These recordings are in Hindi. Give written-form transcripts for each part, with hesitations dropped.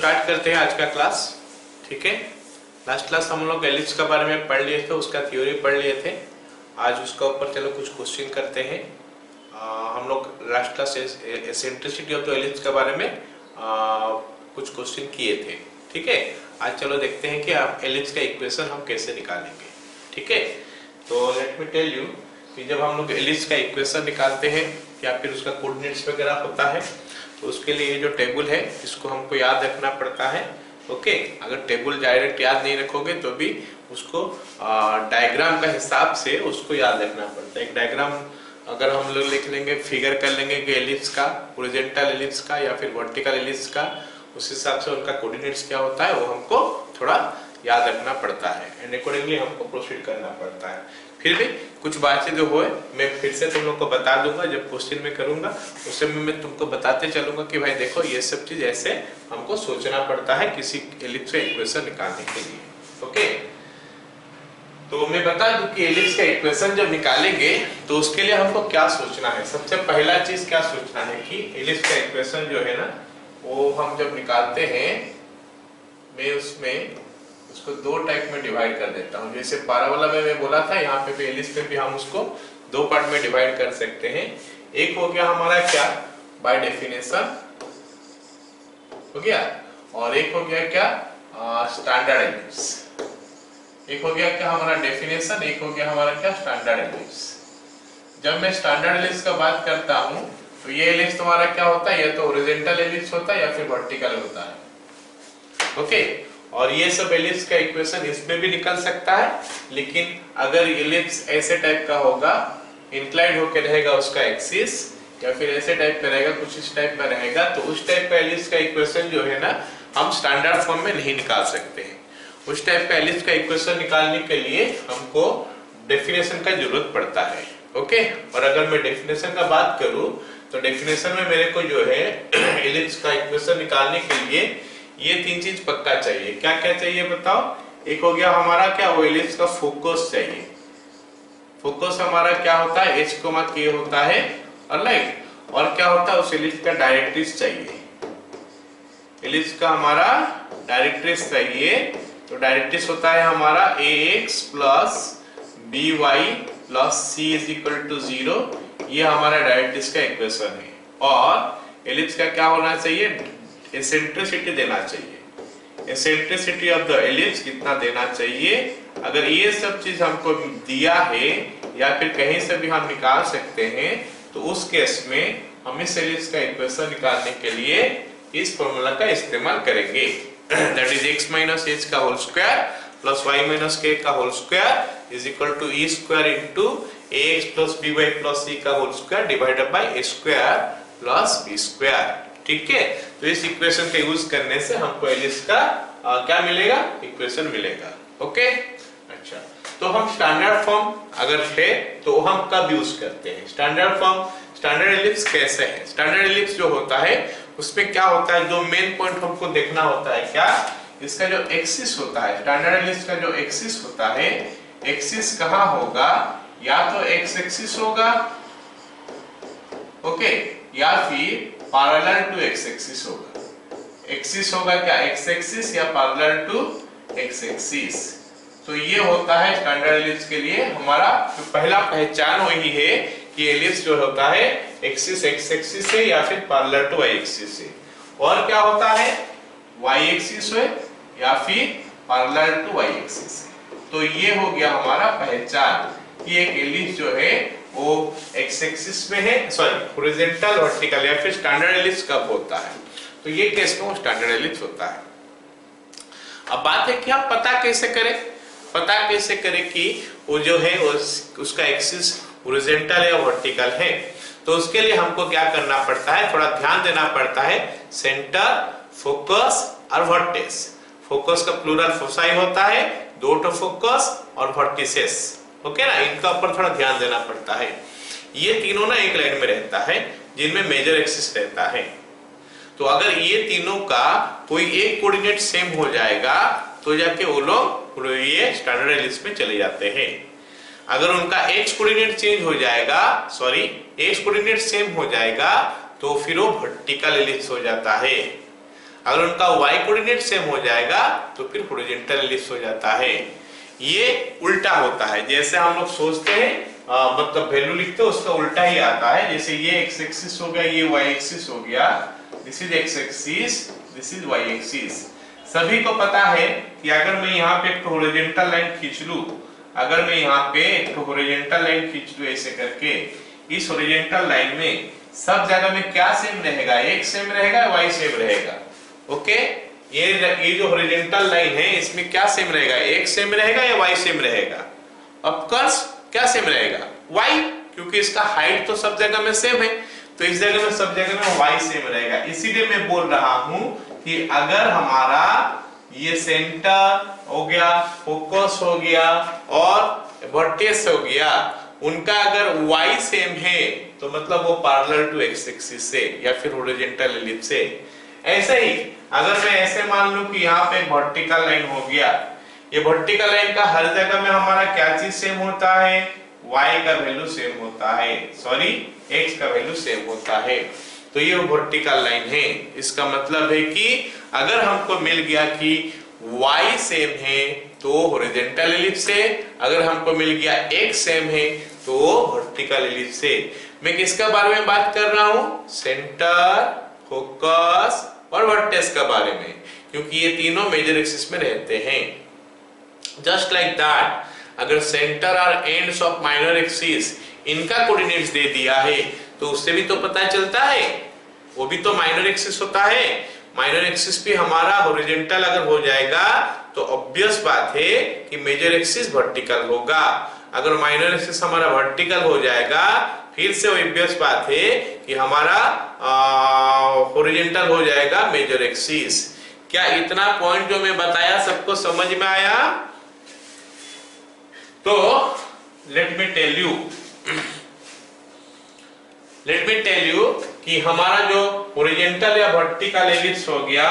स्टार्ट करते हैं आज का क्लास। ठीक है, लास्ट क्लास हम लोग एलिप्स के बारे में पढ़ लिए थे, उसका थ्योरी पढ़ लिए थे। आज उसका ऊपर चलो कुछ क्वेश्चन करते हैं। हम लोग last class eccentricity of the ellipse के बारे में कुछ क्वेश्चन किए थे। ठीक है, आज चलो देखते हैं कि आप एलिप्स का इक्वेशन हम कैसे निकालेंगे। ठीक है, तो लेट मी टेल यू कि जब हम लोग एलिप्स का इक्वेशन निकालते हैं या फिर उसका कोऑर्डिनेट्स वगैरह होता है तो उसके लिए जो टेबल है इसको हमको याद रखना पड़ता है। ओके, अगर टेबल डायरेक्ट याद नहीं रखोगे तो भी उसको डायग्राम का हिसाब से उसको याद रखना पड़ता है। एक डायग्राम अगर हम लोग लिख लेंगे, फिगर कर लेंगे कि एलिप्स का, हॉरिजॉन्टल एलिप्स का या फिर वर्टिकल एलिप्स का, उस हिसाब से उनका कोऑर्डिनेट्स क्या होता है वो हमको थोड़ा याद रखना पड़ता है एंड अकॉर्डिंगली हमको प्रोसीड करना पड़ता है। फिर भी कुछ बातें जो होए मैं फिर से तुम लोग को बता दूंगा, जब क्वेश्चन में करूंगा उस समय मैं तुमको बताते चलूंगा कि भाई देखो ये सब चीज ऐसे हमको सोचना पड़ता है किसी एलिप्स का इक्वेशन निकालने के लिए। ओके, तो मैं बता दूं कि एलिप्स का इक्वेशन जब निकालेंगे तो उसके लिए हमको क्या सोचना है। सबसे पहला चीज क्या सोचना है कि एलिप्स का इक्वेशन जो है ना वो हम जब निकालते हैं मैं उसमें उसको दो टाइप में डिवाइड कर देता हूं। जैसे पैराबोला में मैं बोला था, यहाँ पे भी एलिप्स पे भी हम उसको दो पार्ट में डिवाइड कर सकते हैं। एक हो गया हमारा क्या, बाय डेफिनेशन हो गया, और एक हो गया क्या, स्टैंडर्ड एलिप्स। एक हो गया क्या हमारा डेफिनेशन, एक हो गया हमारा क्या, स्टैंडर्ड एलिप्स। जब मैं स्टैंडर्ड एलिप्स का बात करता हूं तो ये एलिप्स तुम्हारा क्या होता है, या तो हॉरिजॉन्टल एलिप्स होता है या फिर वर्टिकल होता है। ओके, और ये सब एलिप्स का इक्वेशन इसमें भी निकल सकता है, लेकिन अगर एलिप्स ऐसे टाइप का होगा, इंक्लाइंड होकर रहेगा उसका एक्सिस, या फिर ऐसे टाइप का रहेगा, कुछ इस टाइप का रहेगा, तो उस टाइप का एलिप्स का इक्वेशन जो है ना हम स्टैंडर्ड फॉर्म में नहीं निकाल सकते हैं। उस टाइप का एलिप्स का इक्वेशन निकालने के लिए हमको डेफिनेशन का जरूरत पड़ता है। ओके, और अगर मैं डेफिनेशन का बात करूं तो डेफिनेशन में मेरे को जो है एलिप्स का इक्वेशन निकालने के लिए ये तीन चीज पक्का चाहिए। क्या क्या चाहिए बताओ। एक हो गया हमारा क्या, वो एलिप्स का फोकस चाहिए। फोकस हमारा क्या होता है, h, k होता है, ऑलराइट। और क्या होता है, उस एलिप्स का डायरेक्ट्रिक्स चाहिए। एलिप्स का हमारा डायरेक्ट्रिक्स चाहिए, तो डायरेक्ट्रिक्स होता है हमारा ax plus by plus c is equal to 0। ये हमारा डायरेक्ट्रिक्स का इक्वेशन है। और एलिप्स का क्या होना चाहिए, एसेंट्रिसिटी देना चाहिए। एसेंट्रिसिटी ऑफ द एलिप्स कितना देना चाहिए। अगर ये सब चीज हमको दिया है या फिर कहीं से भी हम निकाल सकते हैं तो उस केस में हम इस एलिप्स का इक्वेशन निकालने के लिए इस फॉर्मूला का इस्तेमाल करेंगे। That is x minus h का whole square plus y minus k का whole square is equal to e square into ax plus by plus c का whole square divided by a square plus b square. ठीक है, तो इस इक्वेशन का यूज करने से हमको एलिप्स का क्या मिलेगा, इक्वेशन मिलेगा। ओके, अच्छा, तो हम स्टैंडर्ड फॉर्म अगर है तो हम कब यूज करते हैं स्टैंडर्ड फॉर्म। स्टैंडर्ड एलिप्स कैसे है, स्टैंडर्ड एलिप्स जो होता है उसमें क्या होता है, जो मेन पॉइंट हमको देखना होता है क्या, इसका जो एक्सिस होता है, स्टैंडर्ड एलिप्स का जो एक्सिस होता है, एक्सिस कहाँ होगा, या तो एक्स एक्सिस होगा, ओके, या फिर पैरेलल टू एक्स एक्सिस होगा। एक्सिस होगा क्या, एक्स एक्सिस या पैरेलल टू एक्स एक्सिस। तो ये होता है स्टैंडर्ड एलिप्स के लिए हमारा जो पहला पहचान वही है कि एलिप्स जो होता है एक्सिस एक्स एक्सिस से या फिर पैरेलल टू वाई एक्सिस से। और क्या होता है, वाई एक्सिस है या फिर पैरेलल टू वाई एक्सिस से। तो ये हो गया हमारा पहचान कि एक एलिप्स जो है वो एक्स एक्सिस में है, सॉरी हॉरिजॉन्टल वर्टिकल या फिर स्टैंडर्ड एलिप्स कब होता है, तो ये केस में वो स्टैंडर्ड एलिप्स होता है। अब बात है कि हम पता कैसे करें, पता कैसे करें कि वो जो है उसका एक्सिस हॉरिजॉन्टल या वर्टिकल है। तो उसके लिए हमको क्या करना पड़ता है, थोड़ा ध्यान देना पड़ता है। सेंटर, फोकस और वर्टेक्स। फोकस का प्लूरल फोसाई होता है, दो तो फोकस और वर्टिसेस। ओके ना, इनका ऊपर थोड़ा ध्यान देना पड़ता है। ये तीनों ना एक लाइन में रहता है जिनमें मेजर एक्सिस रहता है। तो अगर ये तीनों का कोई एक कोऑर्डिनेट सेम हो जाएगा तो जाके वो लोग ये स्टैंडर्ड एलिप्स में चले जाते हैं। अगर उनका x कोऑर्डिनेट चेंज हो जाएगा, सॉरी x कोऑर्डिनेट सेम हो जाएगा तो फिर वो वर्टिकल एलिप्स हो जाता है। अगर उनका y कोऑर्डिनेट सेम हो जाएगा तो फिर हॉरिजॉन्टल एलिप्स हो जाता है। ये उल्टा होता है, जैसे हम लोग सोचते हैं मतलब वैल्यू लिखते हैं उसका उल्टा ही आता है। जैसे ये x एक्सिस हो गया, ये y एक्सिस हो गया, this is x axis, this is y axis. सभी को पता है कि अगर मैं यहाँ पे एक हॉरिजॉन्टल लाइन खींच लूं, अगर मैं यहाँ पे एक हॉरिजॉन्टल लाइन खींच लूं ऐसे करके, इस हॉरिजॉन्टल लाइन में सब जगह में क्या सेम रहेगा, x सेम रहेगा, y सेम रहेगा। ओके, ये जो हॉरिजॉन्टल लाइन है इसमें क्या सेम रहेगा, x सेम रहेगा या y सेम रहेगा? ऑफ कोर्स क्या सेम रहेगा, y, क्योंकि इसका हाइट तो सब जगह में सेम है, तो इस जगह में सब जगह में y सेम रहेगा। इसीलिए मैं बोल रहा हूं कि अगर हमारा ये सेंटर हो गया, फोकस हो गया और वर्टेक्स हो गया, उनका अगर y सेम है तो मतलब वो पैरेलल टू x एक्सिस से या फिर हॉरिजॉन्टल एलिप्स से। ऐसे ही अगर मैं ऐसे मान लूं कि यहाँ पे एक वर्टिकल लाइन हो गया, ये वर्टिकल लाइन का हर जगह में हमारा क्या चीज सेम होता है, y का वैल्यू सेम होता है, सॉरी x का वैल्यू सेम होता है। तो ये वर्टिकल लाइन है, इसका मतलब है कि अगर हमको मिल गया कि y सेम है तो हॉरिजॉन्टल एलिप्स से, अगर हमको मिल गया x सेम है तो वर्टिकल एलिप्स से। मैं किसका बारे में बात कर रहा हूं, सेंटर, फोकस और वर्टेक्स का बारे में, क्योंकि ये तीनों मेजर एक्सिस में रहते हैं। जस्ट लाइक दैट, अगर सेंटर और एंड्स ऑफ माइनर एक्सिस इनका कोऑर्डिनेट्स दे दिया है तो उससे भी तो पता चलता है, वो भी तो माइनर एक्सिस होता है। माइनर एक्सिस भी हमारा हॉरिजॉन्टल अगर हो जाएगा तो ऑब्वियस बात है कि मेजर एक्सिस वर्टिकल होगा। अगर माइनर एक्सिस हमारा वर्टिकल हो जाएगा फिर से ऑब्वियस बात है कि हमारा हॉरिजॉन्टल हो जाएगा मेजर एक्सिस। क्या इतना पॉइंट जो मैं बताया सबको समझ में आया? तो लेट मी टेल यू कि हमारा जो हॉरिजॉन्टल या वर्टिकल एलिप्स हो गया,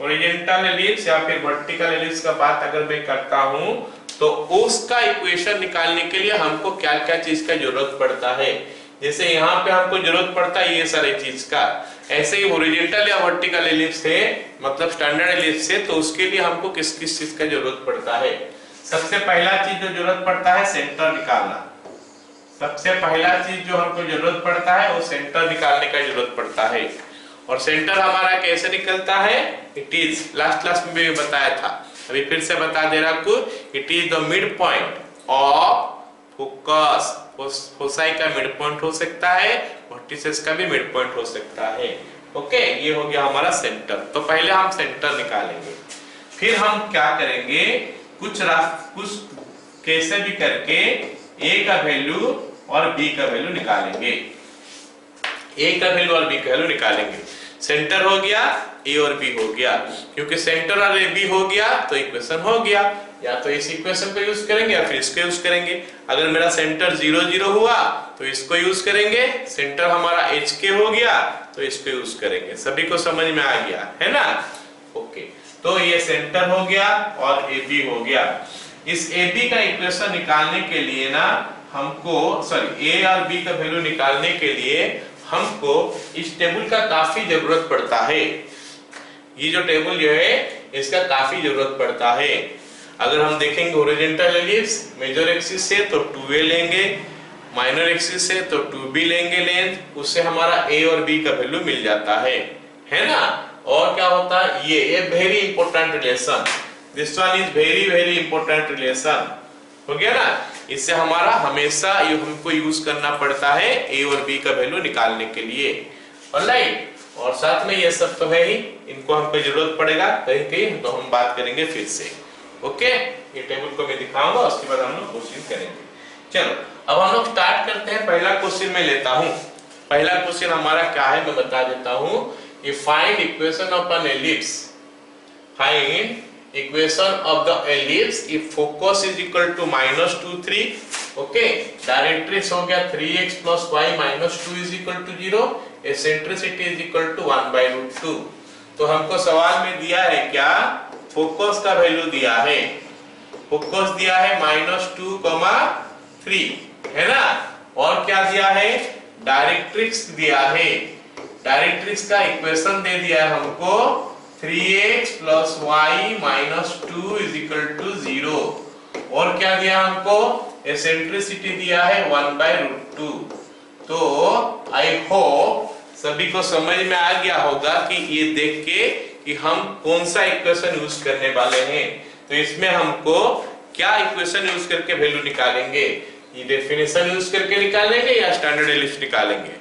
हॉरिजॉन्टल एलिप्स या फिर वर्टिकल एलिप्स का बात अगर मैं करता हूं तो उसका इक्वेशन निकालने के लिए हमको क्या क्या चीज का जरूरत पड़ता है। जैसे यहाँ पे हमको जरूरत पड़ता है ये सारे चीज का, ऐसे ही हॉरिजॉन्टल या वर्टिकल एलिप्स है मतलब स्टैंडर्ड एलिप्स है, तो उसके लिए हमको किस किस चीज का जरूरत पड़ता है। सबसे पहला चीज जो जरूरत पड़ता है सेंटर निकालना। सबसे पहला चीज जो हमको जरूरत पड़ता है वो सेंटर निकालने का जरूरत पड़ता है। और सेंटर हमारा कैसे निकलता है, इट इज, लास्ट क्लास में भी बताया था, अभी फिर से बता दे रहा आपको, it is the mid point of focus. Foci का मिड पॉइंट हो सकता है, वर्टिसेस का भी मिड पॉइंट हो सकता है। ओके, ये हो गया हमारा सेंटर। तो पहले हम सेंटर निकालेंगे, फिर हम क्या करेंगे, कुछ कैसे भी करके a का वैल्यू और b का वैल्यू निकालेंगे। a का वैल्यू और b का वैल्यू निकालेंगे। सेंटर हो गया, a और b हो गया, क्योंकि सेंटर और b हो गया तो इक्वेशन हो गया। या तो इस इक्वेशन को यूज करेंगे या फिर इसको यूज करेंगे। अगर मेरा सेंटर 0 0 हुआ तो इसको यूज करेंगे, सेंटर हमारा HK हो गया तो इसको यूज करेंगे। सभी को समझ में आ गया है ना? ओके, तो ये सेंटर हो गया और AB हो गया। इस AB का इक्वेशन निकालने के लिए ना हमको, सॉरी A और B का वैल्यू निकालने के लिए हमको इस टेबल का काफी जरूरत पड़ता है। ये जो टेबल जो है इसका काफी जरूरत पड़ता है। अगर हम देखेंगे हॉरिजॉन्टल एलिप्स मेजर एक्सिस से तो 2A लेंगे, माइनर एक्सिस से तो 2B लेंगे लेंथ, उससे हमारा A और B का वैल्यू मिल जाता है ना? और क्या होता है, ये very important relation, this one is very very important relation हो गया ना। इससे हमारा हमेशा ये हमको यूज करना पड़ता है A और B का वैल्यू निकालने के लिए। ऑलराइट, और साथ में ये सब तो है ही, इनको हमको जरूरत पड़ेगा कहीं कहीं, तो हम बात करेंगे फिर से। ओके, ये टेबल को मैं दिखाऊंगा, उसके बाद हम लोग क्वेश्चन करेंगे। चलो अब हम लोग स्टार्ट करते हैं। पहला क्वेश्चन मैं लेता हूं। पहला क्वेश्चन हमारा क्या है मैं बता देता हूं। Find equation of an ellipse, find equation of the ellipse if focus is equal to -2 3। Okay, directrix हो गया 3x + y - 2 is equal to 0, eccentricity is equal to 1/√2। तो हमको सवाल में दिया है क्या, फोकस का वैल्यू दिया है, फोकस दिया है -2, 3 है ना, और क्या दिया है, डायरेक्ट्रिक्स दिया है। डायरेक्ट्रिक्स का इक्वेशन दे दिया है हमको 3x plus y minus 2 is equal to 0। और क्या दिया हमको, एसेंट्रिसिटी दिया है 1/√2। तो आई होप सभी को समझ में आ गया होगा कि ये देख के कि हम कौन सा इक्वेशन यूज करने वाले हैं। तो इसमें हमको क्या इक्वेशन यूज करके वैल्यू निकालेंगे, ये डेफिनेशन यूज करके निकालेंगे या स्टैंडर्ड एलिप्स निकालेंगे।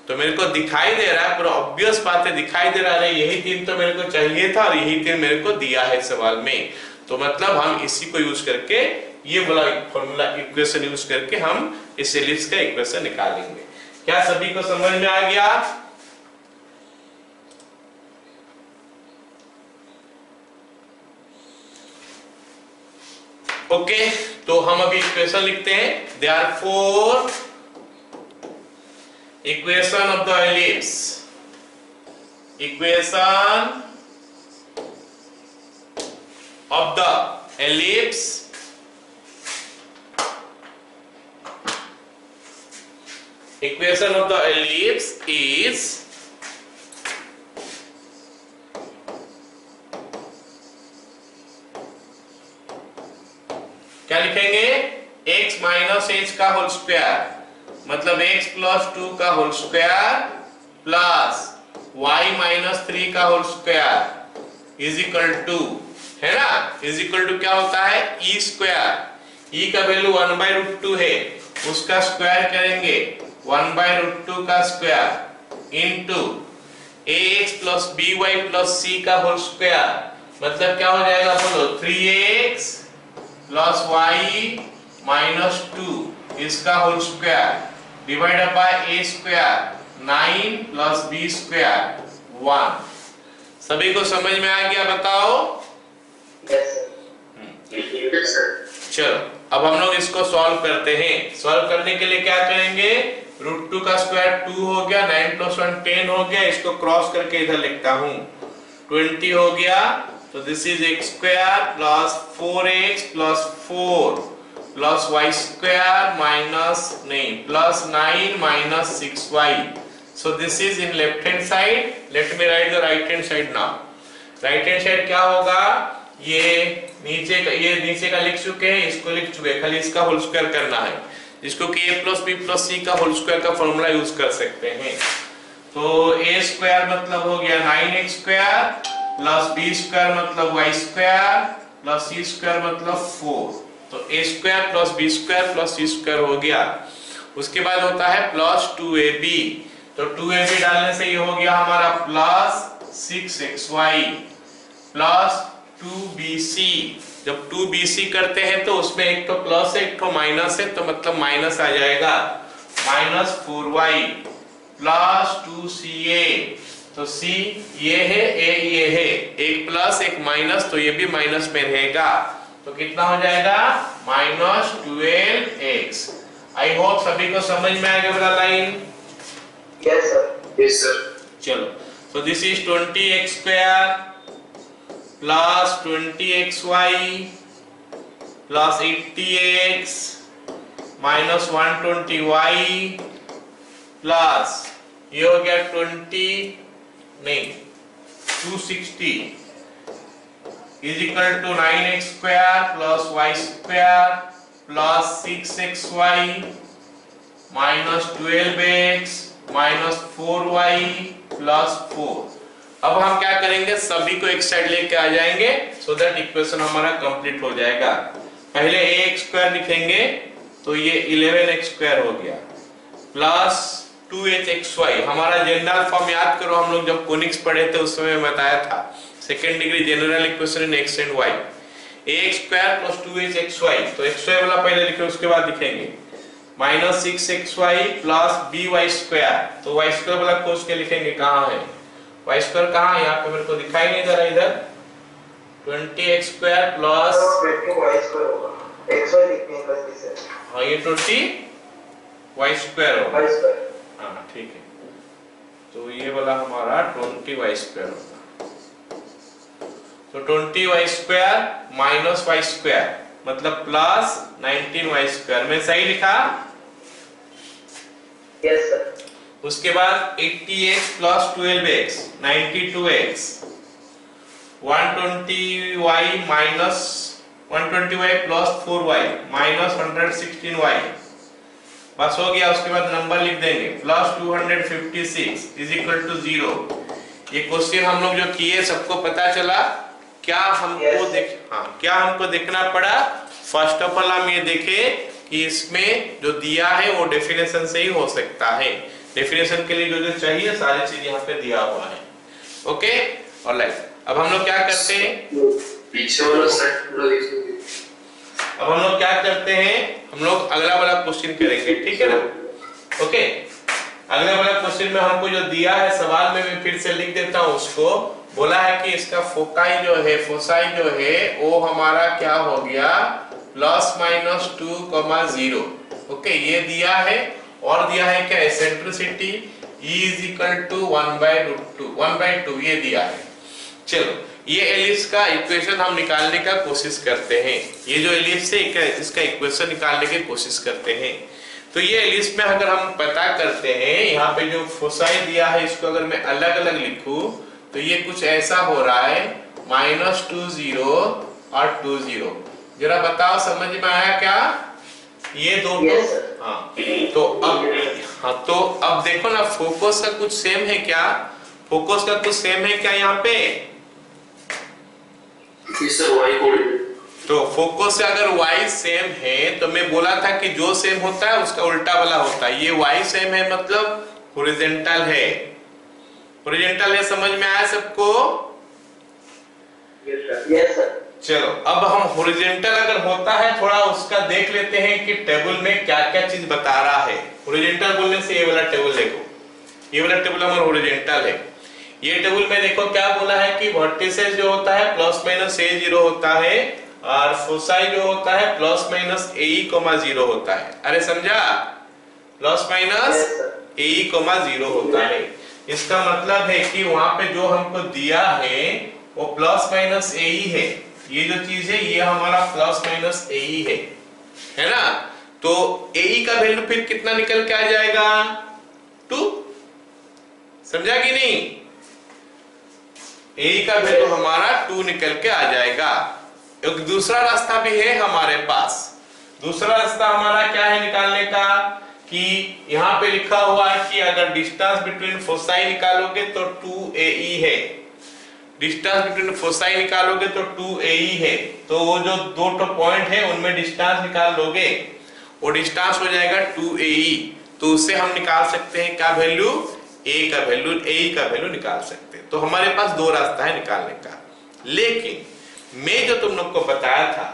तो मेरे को दिखाई दे रहा है, पूरा ऑब्वियस बात है, दिखाई दे रहा है यही तीन तो मेरे को चाहिए था और यही तीन मेरे को दिया है सवाल में। तो मतलब हम इसी को यूज करके, ये वाला फॉर्मूला इक्वेशन यूज करके हम इस एलिप्स का इक्वेशन निकालेंगे। क्या सभी को समझ में आ गया? ओके, तो हम अभी इक्वेशन लिखते हैं। Therefore equation of the ellipse, equation of the ellipse equation of the ellipse is क्या लिखेंगे, x माइनस एच का होल स्क्वायर, मतलब x प्लस 2 का whole square plus y minus 3 का whole square is equal to, है ना, इज इक्वल टू क्या होता है, e स्क्वायर। e का वैल्यू 1/√2 है, उसका स्क्वायर करेंगे 1/√2 का square into ax plus by plus c का होल स्क्वायर, मतलब क्या हो जाएगा बोलो, 3x प्लस y माइनस 2 इसका whole square divided by a square 9 plus b square 1। सभी को समझ में आ गया, बताओ? Yes sir. चलो अब हम लोग इसको सॉल्व करते हैं। सॉल्व करने के लिए क्या करेंगे, √2 का स्क्वायर 2 हो गया, 9 प्लस 1 10 हो गया, इसको क्रॉस करके इधर लिखता हूं 20 हो गया। तो this is x square plus 4x plus 4 plus y square minus नहीं plus 9 minus 6y। So this is in left hand side, let me write the right hand side now. Right hand side क्या होगा, ये नीचे का लिख चुके हैं, इसको लिख चुके हैं, खाली इसका होल स्क्वायर करना है, जिसको कि a plus b plus c का होल स्क्वायर का फॉर्मूला यूज कर सकते हैं। तो a स्क्वायर मतलब हो गया 9x square plus b square मतलब y square plus c square मतलब 4। तो a square plus b square plus c square हो गया। उसके बाद होता है प्लस 2ab, तो 2ab डालने से ये हो गया हमारा प्लस 6xy प्लस 2bc। जब 2bc करते हैं तो उसमें एक तो प्लस है एक तो माइनस है, तो मतलब माइनस आ जाएगा, माइनस 4y प्लस 2ca। तो c ये है, a ये है, एक प्लस एक माइनस, तो ये भी माइनस में रहेगा, तो कितना हो जाएगा, माइनस 12x। आई होप सभी को समझ में आ गया वाला line? Yes sir. Yes sir. चलो, so this is 20x square plus 20xy plus 80x minus 120y plus ये हो गया 260 is equal to 9x square plus y square plus 6xy minus 12x minus 4y plus 4। अब हम क्या करेंगे, सभी को एक साइड लेके आ जाएंगे, सो दैट इक्वेशन हमारा कंप्लीट हो जाएगा। पहले ax स्क्वायर लिखेंगे, तो ये 11x स्क्वायर हो गया प्लस 2hxy। हमारा जनरल फॉर्म याद करो, हम लोग जब कोनिक्स पढ़े थे उस समय बताया था, second degree general equation in x and y। ax square plus 2hxy, तो xy वाला पहले लिखे उसके बाद लिखेंगे minus 6xy plus by square, तो y स्क्वायर वाला खोज के लिखेंगे, कहाँ है y स्क्वायर, कहाँ है, यहाँ पे मेरे को दिखाई नहीं दे रहा, इधर 20x square plus 20y square होगा, xy लिखने का कैसे? हाँ ये 20y स्क्वायर होगा, y स्क्वायर, हाँ ठीक है, तो ये वाला हमारा 20y स्क्वायर होगा। तो 20y square minus y square मतलब प्लस 19y स्क्वायर, में सही लिखा? Yes sir. उसके बाद 80x plus 12x 92x 120y minus 120y plus 4y minus 116y, बस हो गया। उसके बाद नंबर लिख देंगे प्लस 256 इज इक्वल टू 0। ये क्वेश्चन हम लोग जो किए सबको पता चला क्या? हमको क्या हमको देखना पड़ा? फर्स्ट ऑफ ऑल हम ये देखे कि इसमें जो दिया है वो डेफिनेशन से ही हो सकता है। डेफिनेशन के लिए जो जो चाहिए सारी चीज यहाँ पे दिया हुआ है। ओके ऑलराइट, अब हम लोग क्या करते हैं? अब हम लोग क्या करते हैं? हम लोग अगला वाला क्वेश्चन करेंगे, ठीक है ना? ओके, अगले वाला क्वेश्चन में हमको जो दिया है सवाल में मैं फिर से लिख देता हूँ उसको। बोला है कि इसका फोसाई जो है वो हमारा क्या हो गया? Plus minus 2,0। ओके, ये दिया है और दिया है क्या? Eccentricity E is equal to 1/2 ये दिया है। चलो ये एलिप्स का इक्वेशन हम निकालने का कोशिश करते हैं। ये जो एलिप्स है इसका इक्वेशन निकालने की कोशिश करते हैं। तो ये एलिप्स में अगर हम पता करते हैं, यहाँ पे जो फोसाई दिया है इसको अगर मैं अलग अलग लिखूं तो ये कुछ ऐसा हो रहा है -20 और 20। जरा बताओ समझ में आया क्या? ये दोनों तो अब देखो ना, फोकस का कुछ सेम है क्या? फोकस का कुछ सेम है क्या यहाँ पे? तो फोकस से अगर y सेम है तो मैं बोला था कि जो सेम होता है उसका उल्टा वाला होता है। ये y सेम है मतलब हॉरिजॉन्टल है। हॉरिजॉन्टल है, समझ में आया सबको? Yes sir. चलो अब हम हॉरिजॉन्टल अगर होता है थोड़ा उसका देख लेते हैं कि टेबल में क्या क्या चीज बता रहा है। हॉरिजॉन्टल बोलने से ये वाला टेबल देखो, ये वाला टेबल हमारा हॉरिजॉन्टल है। ये टेबल में देखो क्या बोला है कि वर्टिसेस जो होता है प्लस माइनस a0 होता है और फोसाई जो होता है प्लस माइनस ae,0 होता है। अरे समझा? प्लस माइनस ae,0 होता है। इसका मतलब है कि वहां पे जो हमको दिया है वो प्लस माइनस ae है। ये जो चीज है ये हमारा प्लस माइनस ae है ना? तो ae का वैल्यू फिर कितना निकल के आ जाएगा? 2। समझा कि नहीं? ae का वैल्यू हमारा 2 निकल के आ जाएगा। एक दूसरा रास्ता भी है हमारे पास। दूसरा रास्ता हमारा क्या है निकालने का? कि यहाँ पे लिखा हुआ है कि अगर डिस्टेंस बिटवीन फोसाई निकालोगे तो 2ae है। डिस्टेंस बिटवीन फोसाई निकालोगे तो 2ae है। तो वो जो दो पॉइंट है उनमें डिस्टेंस निकाल लोगे, वो डिस्टेंस हो जाएगा 2ae। तो उससे हम निकाल सकते हैं क्या वैल्यू? ae का वैल्यू निकाल सकते हैं। तो हमारे पास दो रास्ता है निकालने का। लेकिन मैं जो तुम लोग को बताया था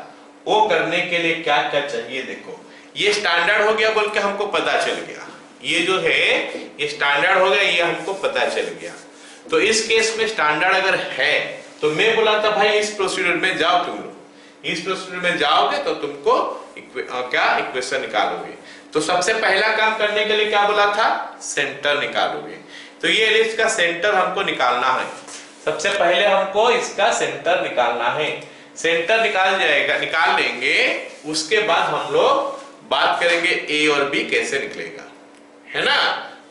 वो करने के लिए क्या क्या चाहिए? देखो ये स्टैंडर्ड हो गया बोल के हमको पता चल गया। ये जो है ये स्टैंडर्ड हो गया, ये हमको पता चल गया। तो इस केस में स्टैंडर्ड अगर है तो मैं बोला था भाई इस प्रोसीड्यूर में जाओ, तुम लोग इस प्रोसीड्यूर में जाओगे तो तुमको क्या इक्वेशन निकालोगे। तो सबसे पहला काम करने के लिए क्या बोला था? सेंटर निकालोगे। तो ये एलिप्स का सेंटर हमको निकालना है। सबसे पहले हमको इसका सेंटर निकालना है। सेंटर निकाल लेंगे, उसके बाद हम लोग बात करेंगे ए और बी कैसे निकलेगा, है ना?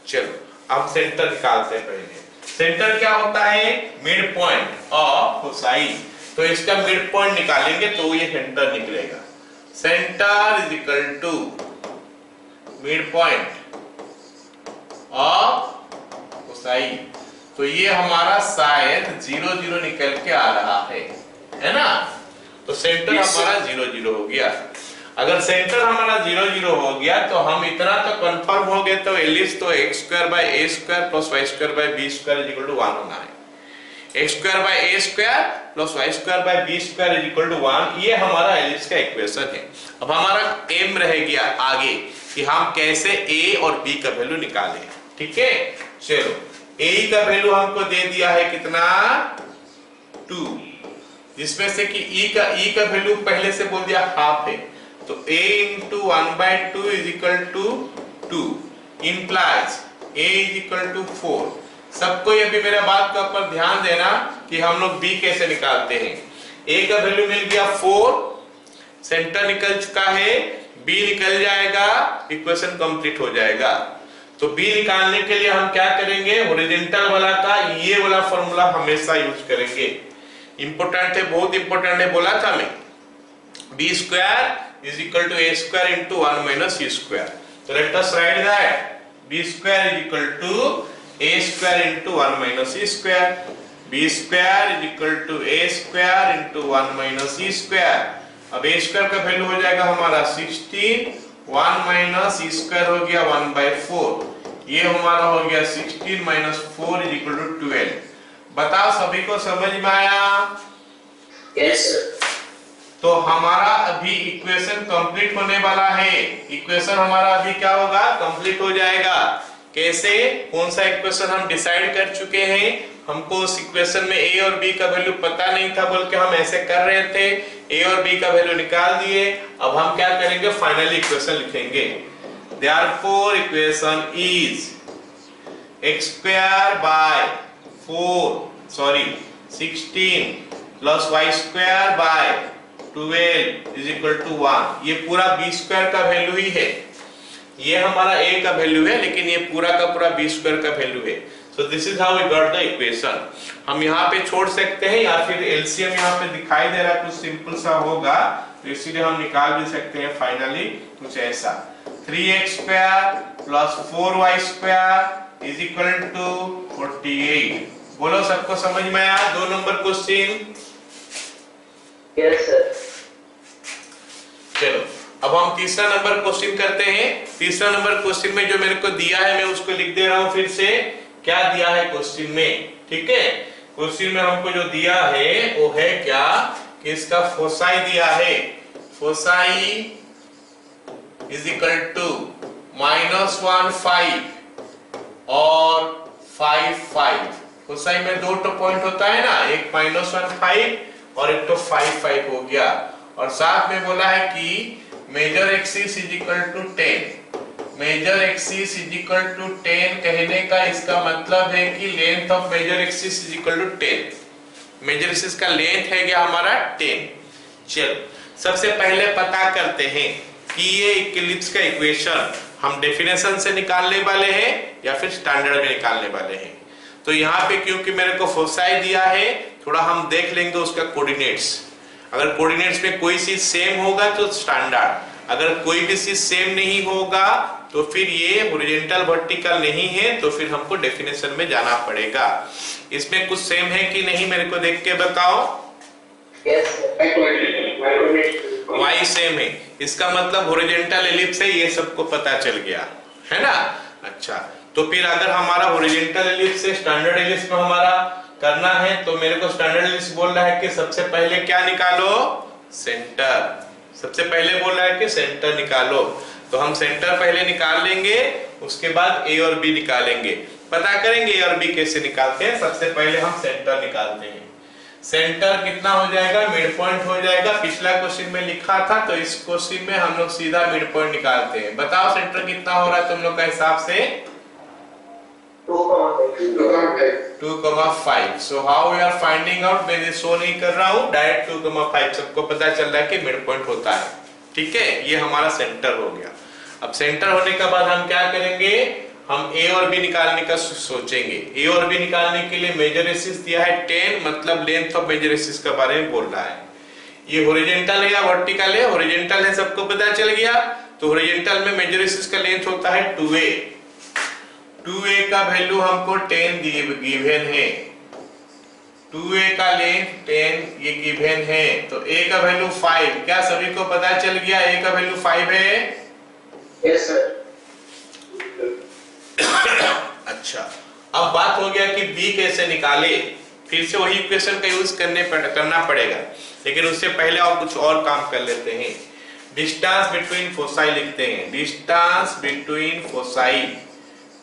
चलो अब सेंटर निकालते हैं। पहले सेंटर क्या होता है? Mid point of foci. तो इसका मिड पॉइंट निकालेंगे तो ये सेंटर निकलेगा। Centre is equal to mid point of foci. तो ये हमारा शायद 0 0 निकल के आ रहा है ना? तो सेंटर हमारा 0 0 हो गया। अगर सेंटर हमारा 0 0 हो गया तो हम इतना तो कंफर्म हो गए तो एलिप्स तो x² + a² + b² = 1 होना है। x² + a² + y² + b² = 1, ये हमारा एलिप्स का इक्वेशन है। अब हमारा एम रह गया आगे कि हम कैसे a और b का वैल्यू निकालें। ठीक है, चलो a का वैल्यू हमको दे दिया है कितना? 2, जिसमें से कि e का वैल्यू पहले से बोल दिया हाफ है। तो a × 1/2 = 2 implies a = 4। सबको ये भी मेरा बात के ऊपर ध्यान देना कि हम लोग b कैसे निकालते हैं। a का वैल्यू मिल गया 4, सेंटर निकल चुका है, b निकल जाएगा, इक्वेशन कंप्लीट हो जाएगा। तो b निकालने के लिए हम क्या करेंगे? हॉरिजॉन्टल वाला का ये वाला फॉर्मूला हमेशा यूज करेंगे। इंपॉर्टेंट है, बहुत इंपॉर्टेंट है, बोला था मैं। B square is equal to A square into 1 minus C square. तो let us write that B square is equal to A square into 1 minus C square. B square is equal to A square into 1 minus C square. अब ए स्क्वायर का वैल्यू हो जाएगा हमारा 16, 1 माइनस सी स्क्वायर हो गया 1/4, ये हमारा हो गया 16 माइनस 4 इज इक्वल टू 12। बताओ सभी को समझ में आया? Yes sir. तो हमारा अभी इक्वेशन कंप्लीट होने वाला है। इक्वेशन हमारा अभी क्या होगा? कंप्लीट हो जाएगा। कैसे? कौन सा इक्वेशन हम डिसाइड कर चुके हैं। हमको उस इक्वेशन में a और b का वैल्यू पता नहीं था बोल के हम ऐसे कर रहे थे, a और b का वैल्यू निकाल दिए। अब हम क्या करेंगे? फाइनली इक्वेशन लिखेंगे। Therefore equation is x square by 16 plus y square by 12 is equal to 1। ये पूरा b स्क्वायर का वैल्यू ही है, ये हमारा a का वैल्यू है, लेकिन ये पूरा का पूरा b स्क्वायर का वैल्यू है। So this is how we got the equation. हम यहाँ पे छोड़ सकते हैं या फिर एलसीएम यहाँ पे दिखाई दे रहा है कुछ सिंपल सा होगा, तो इसीलिए हम निकाल भी सकते हैं फाइनली कुछ ऐसा। 3x square plus 4y square is equal to 48। बोलो सबको समझ में आया? 2 नंबर क्वेश्चन। Yes sir. चलो अब हम तीसरा नंबर क्वेश्चन करते हैं। तीसरा नंबर क्वेश्चन में जो मेरे को दिया है मैं उसको लिख दे रहा हूं फिर से। क्या दिया है क्वेश्चन में? ठीक है, क्वेश्चन में हमको जो दिया है वो है क्या कि इसका फोसाई दिया है। फोसाई इज इक्वल टू -1 5 और 5 5। फोसाई में 2 पॉइंट होता है ना, एक -1 5 और एक तो 5 5 हो गया। और साथ में बोला है कि major axis is equal to 10। Major axis is equal to 10 कहने का इसका मतलब है कि length of major axis is equal to 10। Major axis का लेंथ है क्या हमारा 10। चलो सबसे पहले पता करते हैं कि ये इक्लिप्स का इक्वेशन हम डेफिनेशन से निकालने वाले हैं या फिर स्टैंडर्ड में निकालने वाले हैं। तो यहाँ पे क्योंकि मेरे को फोसाई दिया है, थोड़ा हम देख लेंगे उसका कोऑर्डिनेट्स। अगर कोऑर्डिनेट्स में कोई चीज सेम होगा तो स्टैंडर्ड, अगर कोई भी चीज सेम नहीं होगा तो फिर ये हॉरिजॉन्टल वर्टिकल नहीं है, तो फिर हमको डेफिनेशन में जाना पड़ेगा। इसमें कुछ सेम है कि नहीं मेरे को देख के बताओ। यस y सेम है, इसका मतलब हॉरिजॉन्टल एलिप्स है, ये सबको पता चल गया है ना। अच्छा तो फिर अगर हमारा हॉरिजॉन्टल एलिप्स से स्टैंडर्ड एलिप्स में हमारा करना है तो मेरे को स्टैंडर्ड एलिप्स बोल रहा है कि सबसे पहले क्या निकालो? सेंटर। सबसे पहले बोल रहा है कि सेंटर निकालो, तो हम सेंटर पहले निकाल लेंगे, उसके बाद ए और बी निकालेंगे। पता करेंगे ए और बी कैसे निकालते हैं। सबसे पहले हम सेंटर निकालते हैं। सेंटर कितना हो जाएगा? मिड पॉइंट हो जाएगा। पिछला क्वेश्चन में लिखा था, तो इस क्वेश्चन में हम लोग सीधा मिड पॉइंट निकालते हैं। बताओ सेंटर कितना हो रहा है तुम लोग का हिसाब से? 2,5। So how we are finding out? मैं शो नहीं कर रहा हूँ, डायरेक्ट 2,5 सबको पता चल रहा है कि मिड पॉइंट होता है। ठीक है, ये हमारा सेंटर हो गया। अब सेंटर होने के बाद हम क्या करेंगे? हम ए और बी निकालने का सोचेंगे। ए और बी निकालने के लिए मेजर एक्सिस दिया है 10, मतलब लेंथ ऑफ मेजर एक्सिस के बारे में बोल रहा है। ये हॉरिजॉन्टल है या वर्टिकल है? हॉरिजॉन्टल है, सबको पता चल गया। तो हॉरिजॉन्टल में मेजर एक्सिस का लेंथ होता है 2a। 2a का वैल्यू हमको 10 गिवन है। 2a का लेंथ 10 ये गिवन है, तो a का वैल्यू 5। क्या सभी को पता चल गया a का वैल्यू 5 है? Yes sir. अच्छा अब बात हो गया कि b कैसे निकाले। फिर से वही इक्वेशन का यूज करना पड़ेगा, लेकिन उससे पहले और कुछ और काम कर लेते हैं। डिस्टेंस बिटवीन फोसाई लिखते हैं। Distance between foci,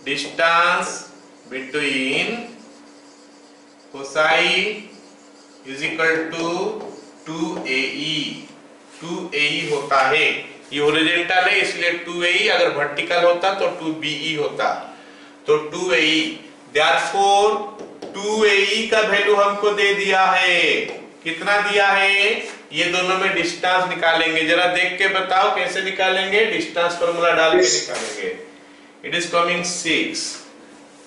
distance between foci is equal to 2ae। 2ae होता है, ये हॉरिजॉन्टल है इसलिए 2ae, अगर वर्टिकल होता तो 2be होता, तो 2ae। देयरफॉर 2ae का वैल्यू हमको दे दिया है। कितना दिया है? ये दोनों में डिस्टेंस निकालेंगे। जरा देख के बताओ कैसे निकालेंगे? डिस्टेंस फॉर्मूला डाल के निकालेंगे। इट इज कमिंग 6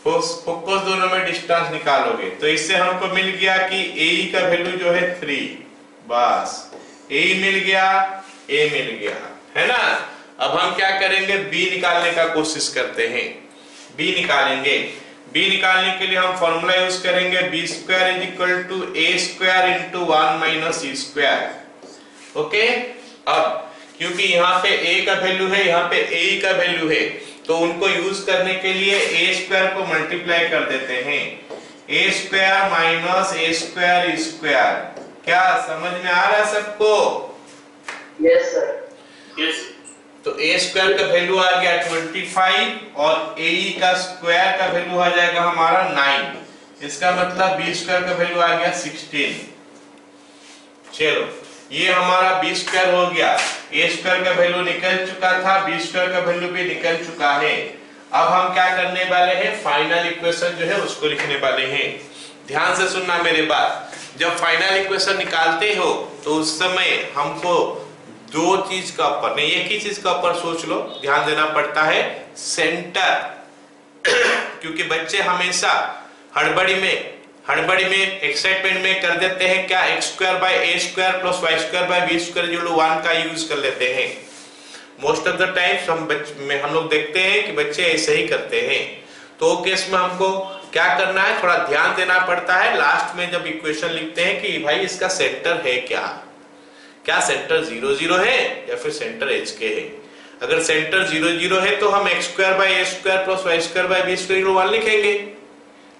फोकस दोनों में डिस्टेंस निकालोगे तो इससे हमको मिल गया कि ए का वैल्यू जो है 3, बस ए मिल गया, ए मिल गया, है ना। अब हम क्या करेंगे, बी निकालने का कोशिश करते हैं। बी निकालेंगे, बी निकालने के लिए हम फॉर्मूला यूज करेंगे B square is equal to A square into 1 minus E square. Okay, अब क्योंकि यहाँ पे ए का वैल्यू है, यहाँ पे ए का वैल्यू है, तो उनको यूज करने के लिए ए स्क्वायर को मल्टीप्लाई कर देते हैं। ए स्क्वायर माइनस ए स्क्वायर स्क्वायर, क्या समझ में आ रहा है सबको? Yes sir. यस। तो ए स्क्वायर का वैल्यू आ गया 25 और ए का स्क्वायर का वैल्यू आ जाएगा हमारा 9। इसका मतलब बी स्क्वायर का वैल्यू आ गया 16। चलो ये हमारा बी स्क्वायर हो गया, ए स्क्वायर का वैल्यू निकल चुका था, बी स्क्वायर का वैल्यू भी निकल चुका है। अब हम क्या करने वाले हैं, फाइनल इक्वेशन जो है उसको लिखने वाले हैं। ध्यान से सुनना मेरे बात, जब फाइनल इक्वेशन निकालते हो तो उस समय हमको दो चीज का ऊपर नहीं, एक ही चीज का ऊपर सोच लो, ध्यान देना पड़ता है, सेंटर। क्योंकि बच्चे हमेशा हड़बड़ी में एक्साइटमेंट में कर देते हैं क्या, X square by A square plus Y square by B square जो 1 का यूज कर लेते हैं। मोस्ट ऑफ द टाइम्स हम लोग देखते हैं कि बच्चे ऐसे ही करते हैं। तो केस में हमको क्या करना है, थोड़ा ध्यान देना पड़ता है लास्ट में जब इक्वेशन लिखते हैं कि भाई इसका सेंटर है क्या सेंटर 0 0 है या फिर सेंटर एच के है। अगर सेंटर 0 0 है तो हम X square by A square plus Y square by B square 1 लिखेंगे,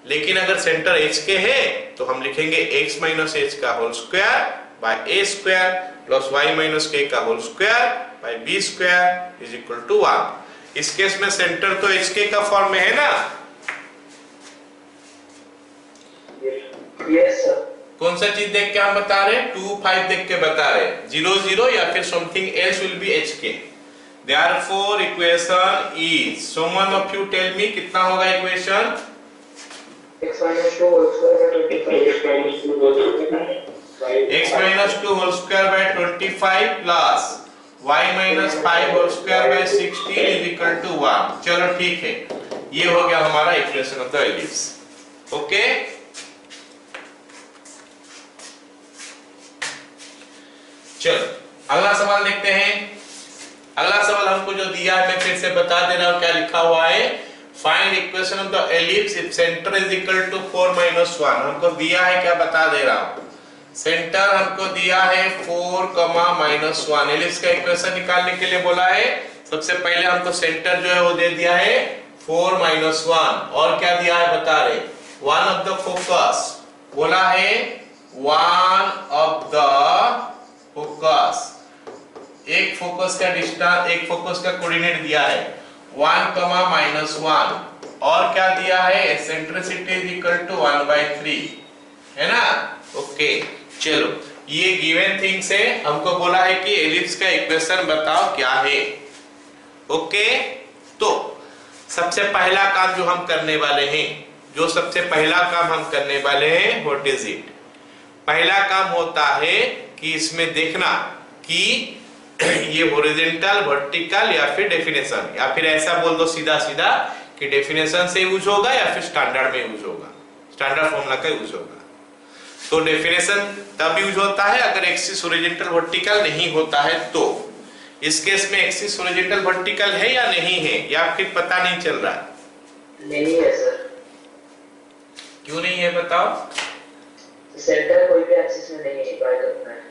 लेकिन अगर सेंटर एच के है तो हम लिखेंगे x माइनस एच का whole square by A square plus y minus K का whole square by B square is equal to 1। इस केस में सेंटर तो एच के का फॉर्म में है ना। Yes sir. कौन सा चीज देख के हम बता रहे हैं, 2 5 देख के बता रहे हैं, 0 0 या फिर something else will be H के। Therefore equation is, someone of you tell me कितना होगा equation, x minus 2 whole square by 25. x minus 2 whole square by 25 plus y minus 5 whole square by 16 is equal to 1। चलो ठीक है, ये हो गया हमारा equation of the ellipse. Okay, चलो अगला सवाल देखते हैं। अगला सवाल हमको जो दिया है मैं फिर से बता दे रहा हूं क्या लिखा हुआ है। Find equation of the ellipse if centre is equal to 4 - 1। हमको दिया है क्या, बता दे रहा हूं। सेंटर हमको दिया है 4, -1। एलिप्स का इक्वेशन निकालने के लिए बोला है। सबसे पहले हमको सेंटर जो है वो दे दिया है 4 - 1 और क्या दिया है बता रहे, 1 ऑफ द फोकस बोला है, 1 ऑफ द फोकस, एक फोकस का डिस्टेंस, एक फोकस का कोऑर्डिनेट दिया है 1, -1 और क्या दिया है, एसेंट्रिसिटी इज इक्वल टू 1/3, है ना। ओके चलो, ये गिवन थिंग्स है। हमको बोला है कि एलिप्स का इक्वेशन बताओ क्या है। ओके, तो सबसे पहला काम जो हम करने वाले हैं, जो सबसे पहला काम हम करने वाले हैं, व्हाट इज इट। पहला काम होता है कि इसमें देखना कि ये हॉरिजॉन्टल, वर्टिकल या फिर डेफिनेशन, या फिर ऐसा बोल दो सीधा सीधा कि डेफिनेशन से यूज होगा या फिर स्टैंडर्ड में यूज होगा, स्टैंडर्ड फॉर्मूला का यूज होगा। तो डेफिनेशन तब यूज होता है अगर एक्सिस हॉरिजॉन्टल वर्टिकल नहीं होता है तो। इस केस में एक्सिस हॉरिजॉन्टल वर्टिकल है या नहीं है, या फिर पता नहीं चल रहा है? नहीं है सर। क्यों नहीं है बताओ? सेंटर कोई भी एक्सिस में नहीं है, बाय करना है।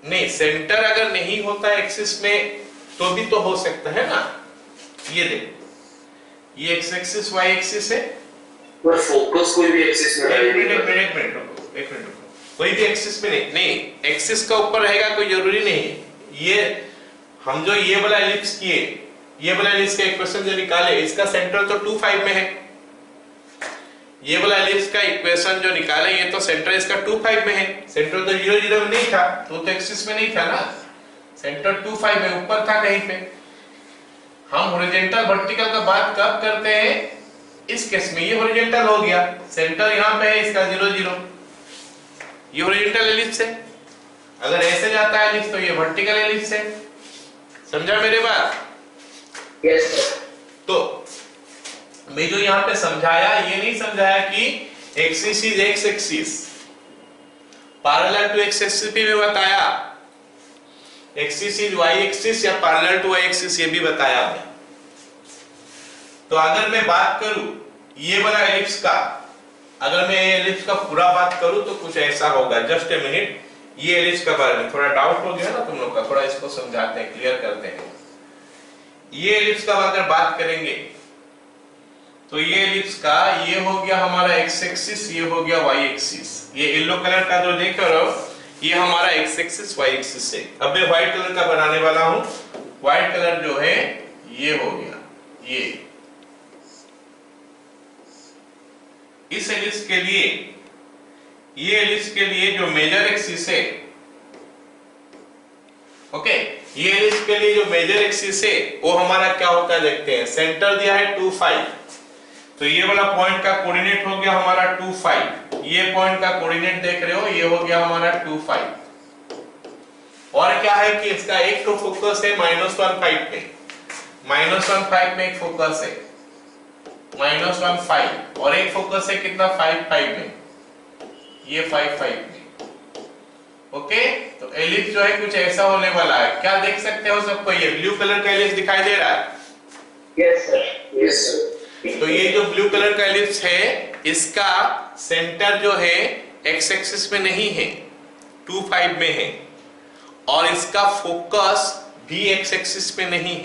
नहीं, सेंटर अगर नहीं होता एक्सिस में तो भी तो हो सकता है ना। ये देख, ये एक्स एक्सिस वाई एक्सिस है, पर फोकस कोई भी एक्सिस में नहीं है। एक मिनट रुको, कोई भी एक्सिस में नहीं, एक्सिस का ऊपर रहेगा कोई जरूरी नहीं है। ये हम जो ये वाला एलिप्स किए, ये वाला एलिप्स का इक्वेशन जो निकाले, इसका सेंटर तो 2 5 में है। ये वाला एलिप्स का इक्वेशन जो निकाले, ये तो सेंटर इसका 2 5 में है। सेंटर तो 0 0 में नहीं था, तो एक्सिस में नहीं था ना, सेंटर 2 5 में ऊपर था कहीं पे। हम हॉरिजॉन्टल वर्टिकल का बात कब करते हैं, इस केस में ये हॉरिजॉन्टल हो गया, सेंटर यहां पे है इसका 0 0, ये हॉरिजॉन्टल एलिप्स है। अगर ऐसे जाता है एलिप्स तो ये वर्टिकल एलिप्स है। समझा मेरी बात? Yes sir. तो मैं जो यहाँ पे समझाया ये नहीं समझाया कि axis is X axis, parallel to X axis भी मैं बताया, एक्सिस इज वाई एक्सिस या पैरेलल टू वाई एक्सिस ये भी बताया मैं। तो अगर मैं बात करूं ये वाला एलिप्स का, अगर मैं एलिप्स का पूरा बात करूं तो कुछ ऐसा होगा। जस्ट ए मिनट, ये एलिप्स का बारे में थोड़ा डाउट हो गया ना तुम लोग का, थोड़ा इसको समझाते हैं, क्लियर करते हैं। ये एलिप्स का अगर बात करेंगे तो ये एलिप्स का ये हो गया हमारा एक्स एक्सिस, ये हो गया वाई एक्सिस। ये येलो कलर का जो देख रहे हो ये हमारा एक्स एक्सिस वाई एक्सिस है। अब मैं व्हाइट कलर का बनाने वाला हूं। व्हाइट कलर जो है ये हो गया, ये इस एलिप्स के लिए, ये एलिप्स के लिए जो मेजर एक्सिस है, ओके, ये एलिप्स के लिए जो मेजर एक्सिस है वो हमारा क्या होता है देखते हैं। सेंटर दिया है 2 5, तो ये वाला पॉइंट का कोऑर्डिनेट हो गया हमारा 2 5। ये पॉइंट का कोऑर्डिनेट देख रहे हो ये हो गया हमारा 2 5। और क्या है कि इसका एक तो फोकस है -1 5 में, -1 5 में एक फोकस है, -1 5, और एक फोकस है कितना 5 5 में, ये 5 5 में। ओके, तो एलिप्स जो है कुछ ऐसा होने वाला है। क्या देख सकते हो सबको, ये ब्लू कलर का एलिप्स दिखाई दे रहा है? Yes sir. Yes sir. तो ये जो ब्लू कलर का एलिप्स है इसका सेंटर जो है एक्स एक्सिस में नहीं है, 2 5 में है, और इसका फोकस भी एक्स एक्सिस में नहीं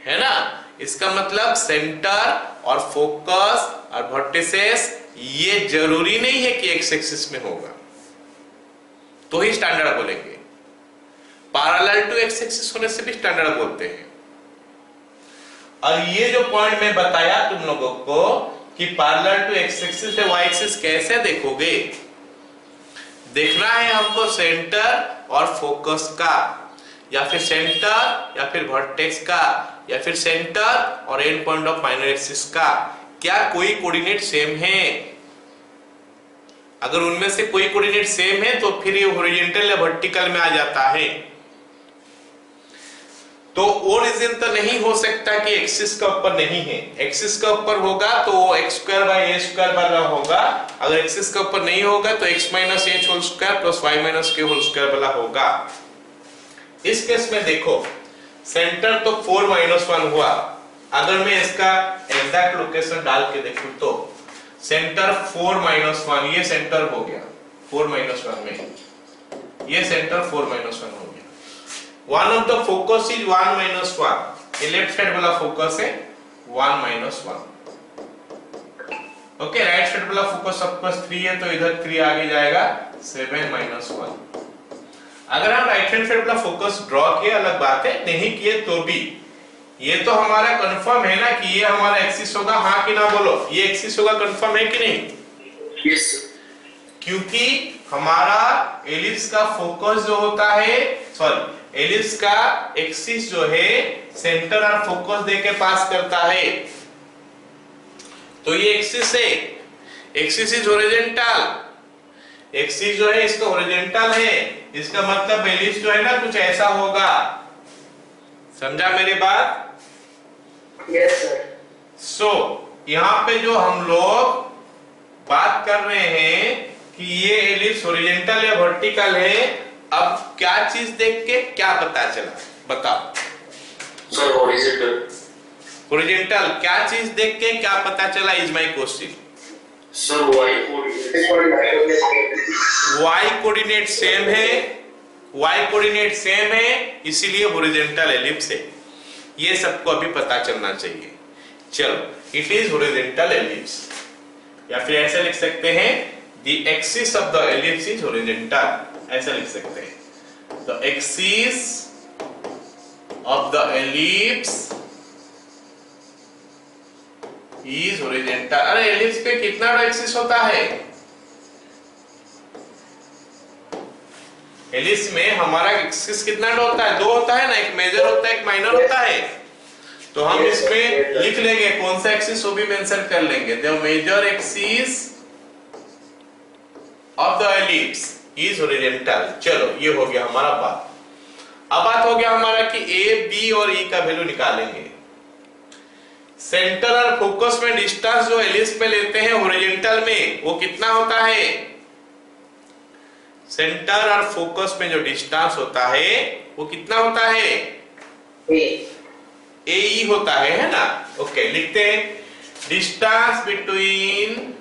है ना। इसका मतलब सेंटर और फोकस और वर्टिसेस ये जरूरी नहीं है कि एक्स एक्सिस में होगा तो ही स्टैंडर्ड बोलेंगे। पैरेलल टू एक्स एक्सिस होने से भी स्टैंडर्ड बोलते हैं। और ये जो पॉइंट मैं बताया तुम लोगों को कि पैरेलल टू एक्स एक्सिस है वाई एक्सिस कैसे देखोगे, देखना है हमको सेंटर और फोकस का, या फिर सेंटर या फिर वर्टेक्स का, या फिर सेंटर और and point of minor axis का, क्या कोई कोऑर्डिनेट सेम है। अगर उनमें से कोई कोऑर्डिनेट सेम है तो फिर ये हॉरिजॉन्टल या वर्टिकल में आ जाता है। तो वो रीजन तो नहीं हो सकता कि एक्सिस का ऊपर नहीं है। एक्सिस का ऊपर होगा तो वो x² वाला होगा, अगर एक्सिस का ऊपर नहीं होगा तो x - h² + y - k² वाला होगा। इस केस में देखो सेंटर तो 4 - 1 हुआ। अगर मैं इसका एग्जैक्ट लोकेशन डाल के देखूं तो सेंटर 4 - 1, ये सेंटर हो गया 4 - 1 में, ये सेंटर 4 - 1 हो गया। One of the focus is 1 - 1, ये लेफ्ट साइड वाला फोकस है 1 - 1। ओके, राइट साइड वाला फोकस ऑफ 3 है तो इधर 3 आगे जाएगा 7 - 1। अगर हम राइट हैंड साइड वाला फोकस ड्रॉ किए अलग बात है, नहीं किए तो भी ये तो हमारा कंफर्म है ना कि ये हमारा एक्सिस होगा, हाँ कि ना बोलो, ये एक्सिस होगा, कंफर्म है कि नहीं? यस। क्योंकि हमारा एलिप्स का फोकस जो होता है, सॉरी एलिप्स का एक्सिस जो है सेंटर और फोकस देके पास करता है। तो ये एक्सिस है, एक्सिस इज हॉरिजॉन्टल, एक्सिस जो है इसका हॉरिजॉन्टल है, इसका मतलब एलिप्स जो है ना कुछ ऐसा होगा। समझा मेरी बात? Yes sir. सो यहाँ पे जो हम लोग बात कर रहे हैं कि ये एलिप्स हॉरिजॉन्टल या वर्टिकल है, अब क्या चीज देख के क्या पता चला बताओ? Sir horizontal. हॉरिजॉन्टल क्या चीज देख के क्या पता चला is my question. Sir Y coordinate same है, वाई कोऑर्डिनेट सेम है, इसीलिए हॉरिजॉन्टल एलिप्स है। ये सबको अभी पता चलना चाहिए। चलो, इट इज हॉरिजॉन्टल एलिप्स, या फिर ऐसे लिख सकते हैं the axis of the ellipse is horizontal, ऐसा लिख सकते हैं the axis of the ellipse is horizontal. अरे एलिप्स पे कितना एक्सिस होता है? एलिप्स में हमारा एक्सिस कितना होता है? 2 होता है ना, एक मेजर होता है एक माइनर होता है। तो हम इसमें लिख लेंगे कौन सा एक्सिस वो भी मेंशन कर लेंगे। The major axis of the ellipse is horizontal. चलो ये हो गया हमारा बात। अब बात हो गया हमारा कि ए बी और ई का वैल्यू निकालेंगे। सेंटर और फोकस में डिस्टेंस जो एलिप्स में लेते हैं हॉरिजॉन्टल में वो कितना होता है? सेंटर और फोकस में जो डिस्टेंस होता है वो कितना होता है? ए होता है ना? ओके, लिखते हैं distance between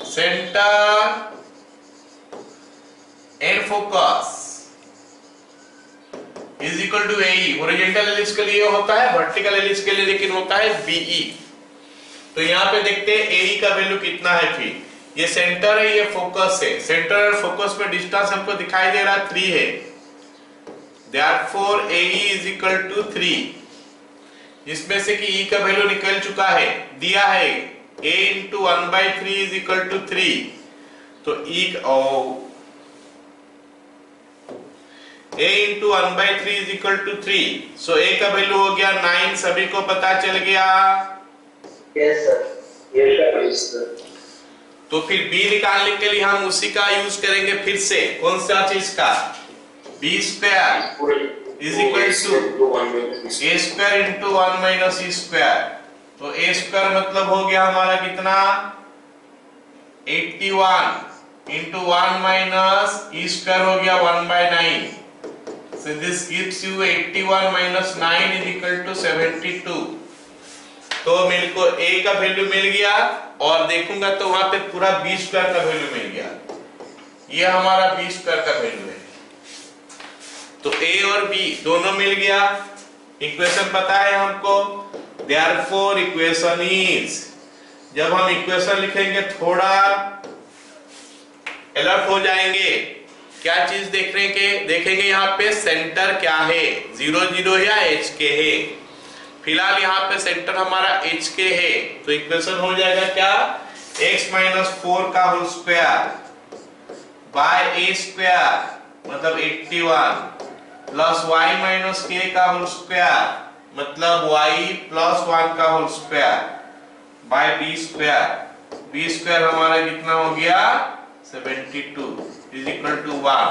centre and focus is equal to a. Horizontal ellipse के लिए होता है, वर्टिकल एलिप्स के लिए लेकिन होता है बीई। तो यहाँ पे देखते हैं ए का वैल्यू कितना है। फिर ये सेंटर है, ये फोकस है। सेंटर और फोकस में डिस्टेंस हमको दिखाई दे रहा है 3 है, therefore AE is equal to 3। इसमें से कि E का वैल्यू निकल चुका है, दिया है A into 1/3 is equal to 3। तो A into 1/3 is equal to 3। So A का वैल्यू हो गया 9। सभी को पता चल गया? Yes sir. Yes, sir. तो फिर B निकालने के लिए हम उसी का यूज करेंगे फिर से। कौन सा चीज का? B square is equal to A square into 1 minus E square। तो A square मतलब हो गया हमारा कितना? 81 into 1 minus E square हो गया 1/9। So this gives you 81 minus 9 is equal to 72। तो मेरे को A का वैल्यू मिल गया और देखूंगा तो वहां पे पूरा B स्क्वायर का वैल्यू मिल गया। ये हमारा B स्क्वायर का वैल्यू है। तो A और B दोनों मिल गया। इक्वेशन पता है हमको, therefore इक्वेशन इज, जब हम इक्वेशन लिखेंगे थोड़ा अलर्ट हो जाएंगे। क्या चीज देखेंगे यहाँ पे सेंटर क्या है, 0 0 या HK है। फिलहाल यहाँ पे सेंटर हमारा HK है, तो इक्वेशन हो जाएगा क्या? x - 4 का whole square by A square मतलब 81 प्लस y - k का होल स्क्वायर मतलब y प्लस 1 का whole square by B square. B square हमारा कितना हो गया? 72 इज इक्वल टू 1।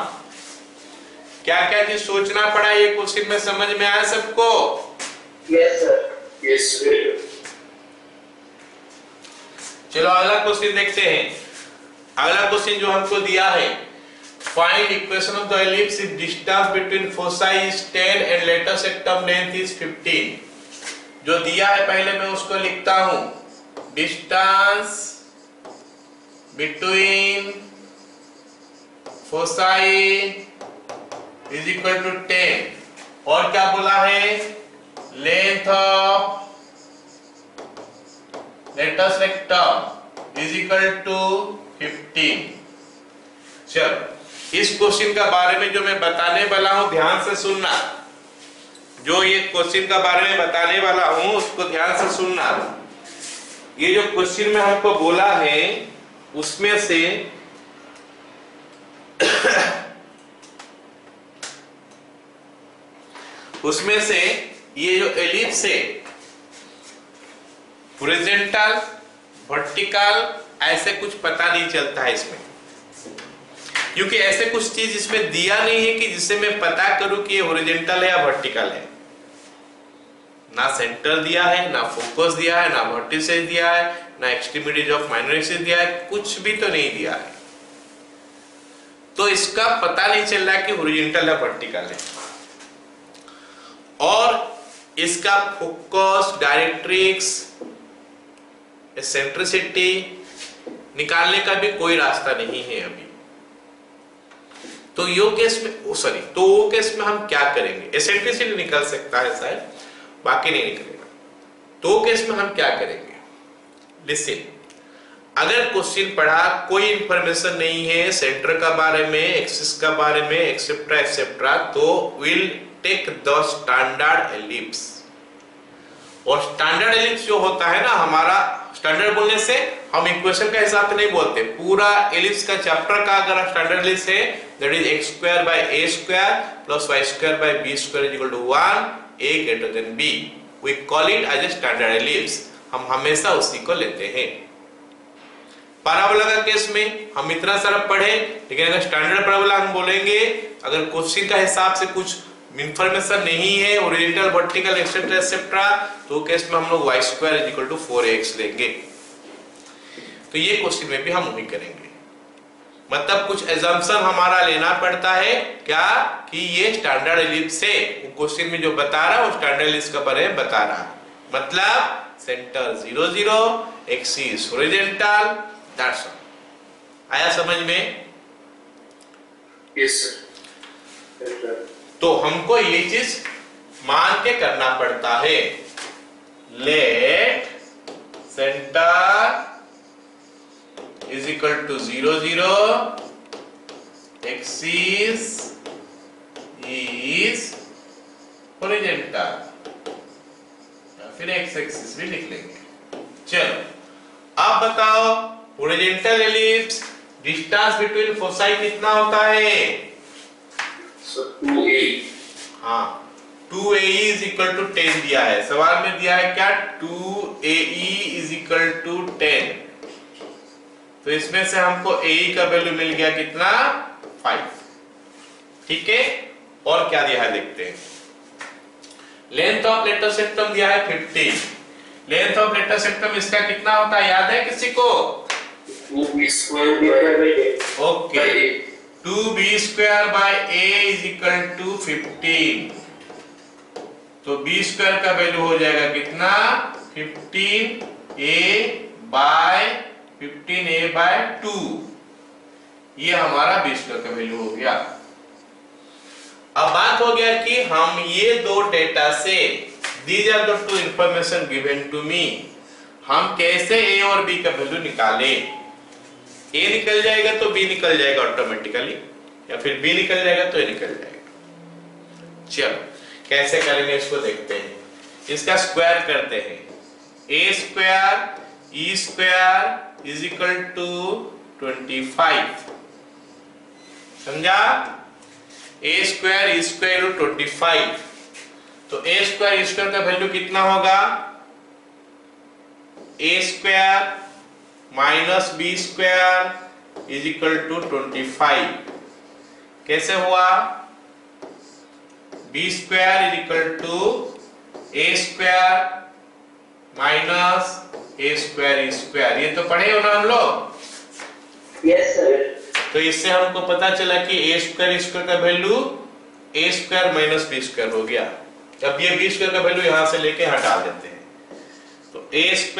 क्या क्या चीज सोचना पड़ा ये क्वेश्चन में, समझ में आया सबको? Yes sir. Yes, sir. चलो अगला क्वेश्चन देखते हैं। अगला क्वेश्चन जो हमको दिया है, find equation of the ellipse if distance between foci is 10 and latus rectum length is 15। जो दिया है पहले मैं उसको लिखता हूं, distance between foci is equal to 10 और क्या बोला है? Length of latus rectum is equal to 15। चलो इस क्वेश्चन का बारे में जो मैं बताने वाला हूं ध्यान से सुनना। जो ये क्वेश्चन का बारे में बताने वाला हूं उसको ध्यान से सुनना। ये जो क्वेश्चन में हमको बोला है उसमें से ये जो एलिप्स है हॉरिजॉन्टल वर्टिकल ऐसे कुछ पता नहीं चलता है इसमें, क्योंकि ऐसे कुछ चीज इसमें दिया नहीं है कि जिससे मैं पता करूं कि ये हॉरिजॉन्टल है या वर्टिकल है। ना सेंटर दिया है, ना फोकस दिया है, ना वर्टिसेस दिया है, ना एक्सट्रीमिटीज ऑफ माइनर एक्सिस दिया है, कुछ भी तो नहीं दिया है। तो इसका पता नहीं चल रहा कि हॉरिजॉन्टल या वर्टिकल है। और इसका फोकस, डायरेक्ट्रिक्स, एसेंट्रिसिटी निकालने का भी कोई रास्ता नहीं है अभी। तो वो केस में हम क्या करेंगे? एसेंट्रिसिटी निकल सकता है शायद, बाकी नहीं निकलेगा। तो केस में हम क्या करेंगे? लिसन, अगर क्वेश्चन पढ़ा कोई इंफॉर्मेशन नहीं है सेंटर का बारे में, एक्सिस का बारे में, एक्सेट्रा, तो will take the standard ellipse. और स्टैंडर्ड एलिप्स जो होता है ना हमारा, स्टैंडर्ड बोलने से हम इक्वेशन का हिसाब से नहीं बोलते, पूरा एलिप्स का चैप्टर का अगर स्टैंडर्ड एलिप्स है that is x square by a square plus y square by b square is equal to 1, a greater than b, we call it as a standard ellipse. हम हमेशा उसी को लेते हैं। पैराबोला का केस में हम इतना सारा पढ़े, लेकिन अगर स्टैंडर्ड पैराबोला हम बोलेंगे, अगर क्वेश्चन का हिसाब से कुछ इंफॉर्मेशन नहीं है, ओरिजेंटल, वर्टिकल एक्सेट्रा एक्सेट्रा, तो केस में हम लोग y² = 4ax लेंगे। तो ये क्वेश्चन में भी हम वही करेंगे, मतलब कुछ एजम्पशन हमारा लेना पड़ता है क्या, कि ये स्टैंडर्ड एलिप्स से क्वेश्चन में जो बता रहा है वो स्टैंडर्ड एलिप्स का बारे में बता रहा है, मतलब centre 0 0, axis horizontal, that's all. आया समझ में? Yes, sir. तो हमको ये चीज मान के करना पड़ता है, let centre = 0 0, axis is horizontal, या फिर एक्स एक्सिस भी लिख लेंगे। चलो अब बताओ, horizontal ellipse distance between foci कितना होता है? So 2a. हाँ, 2AE = 10 दिया है, सवाल में दिया है क्या, 2AE = 10। तो इसमें से हमको AE का वैल्यू मिल गया कितना, 5। ठीक है, और क्या दिया है देखते हैं। लेंथ ऑफ लेटर सेक्टम दिया है 15। लेंथ ऑफ लेटर सेक्टम इसका कितना होता है, याद है किसी को? 2b² okay, 2b² a = 15। तो b² का वैल्यू हो जाएगा कितना, 15a/2। ये हमारा b² का वैल्यू हो गया। अब बात हो गया कि हम ये दो डेटा से, these are the two information given to me, हम कैसे a और b का वैल्यू निकाले। a निकल जाएगा तो b निकल जाएगा ऑटोमेटिकली, या फिर b निकल जाएगा तो a निकल जाएगा। चलो कैसे करेंगे इसको देखते हैं। इसका स्क्वायर करते हैं, a² e² = 25। समझा? a² e² 25। तो a² e² का वैल्यू कितना होगा, a² - b² = 25। कैसे हुआ, b² = a² - a², ये तो पढ़े हो ना हम लोग? Yes, sir. तो इससे हमको पता चला कि a² का वैल्यू a² - b² हो गया। अब ये b² का वैल्यू यहां से लेके हटा देते हैं, तो a² -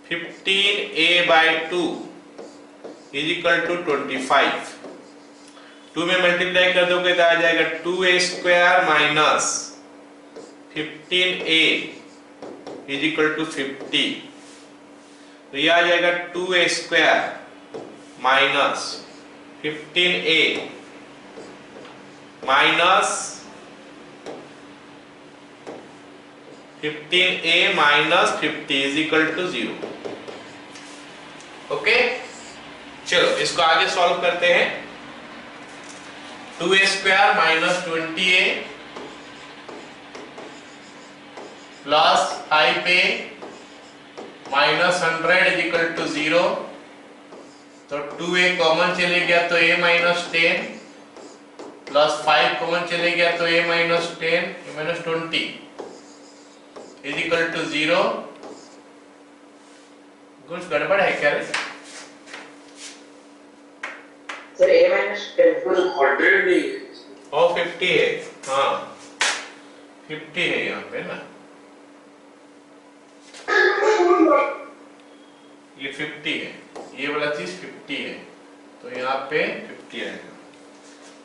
15a/2 = 25। 2 में मल्टीप्लाई कर दोगे तो आ जाएगा 2a² - 15a = 50। तो ये आ जाएगा 2a² - 15a - 50 = 0। ओके, चलो इसको आगे सॉल्व करते हैं। 2a² - 20a plus 5a - 100 = 0। तो 2a कॉमन चले गया तो a - 10 प्लस 5 कॉमन चले गया तो a - 10 a - 20 = 0। कुछ गड़बड़ है क्या रे? Sir, a minus 10. 100 नहीं, और 50 है, हाँ 50 है यहाँ पे ना, ये 50 है, ये वाला चीज 50 है, तो यहाँ पे 50 आएगा।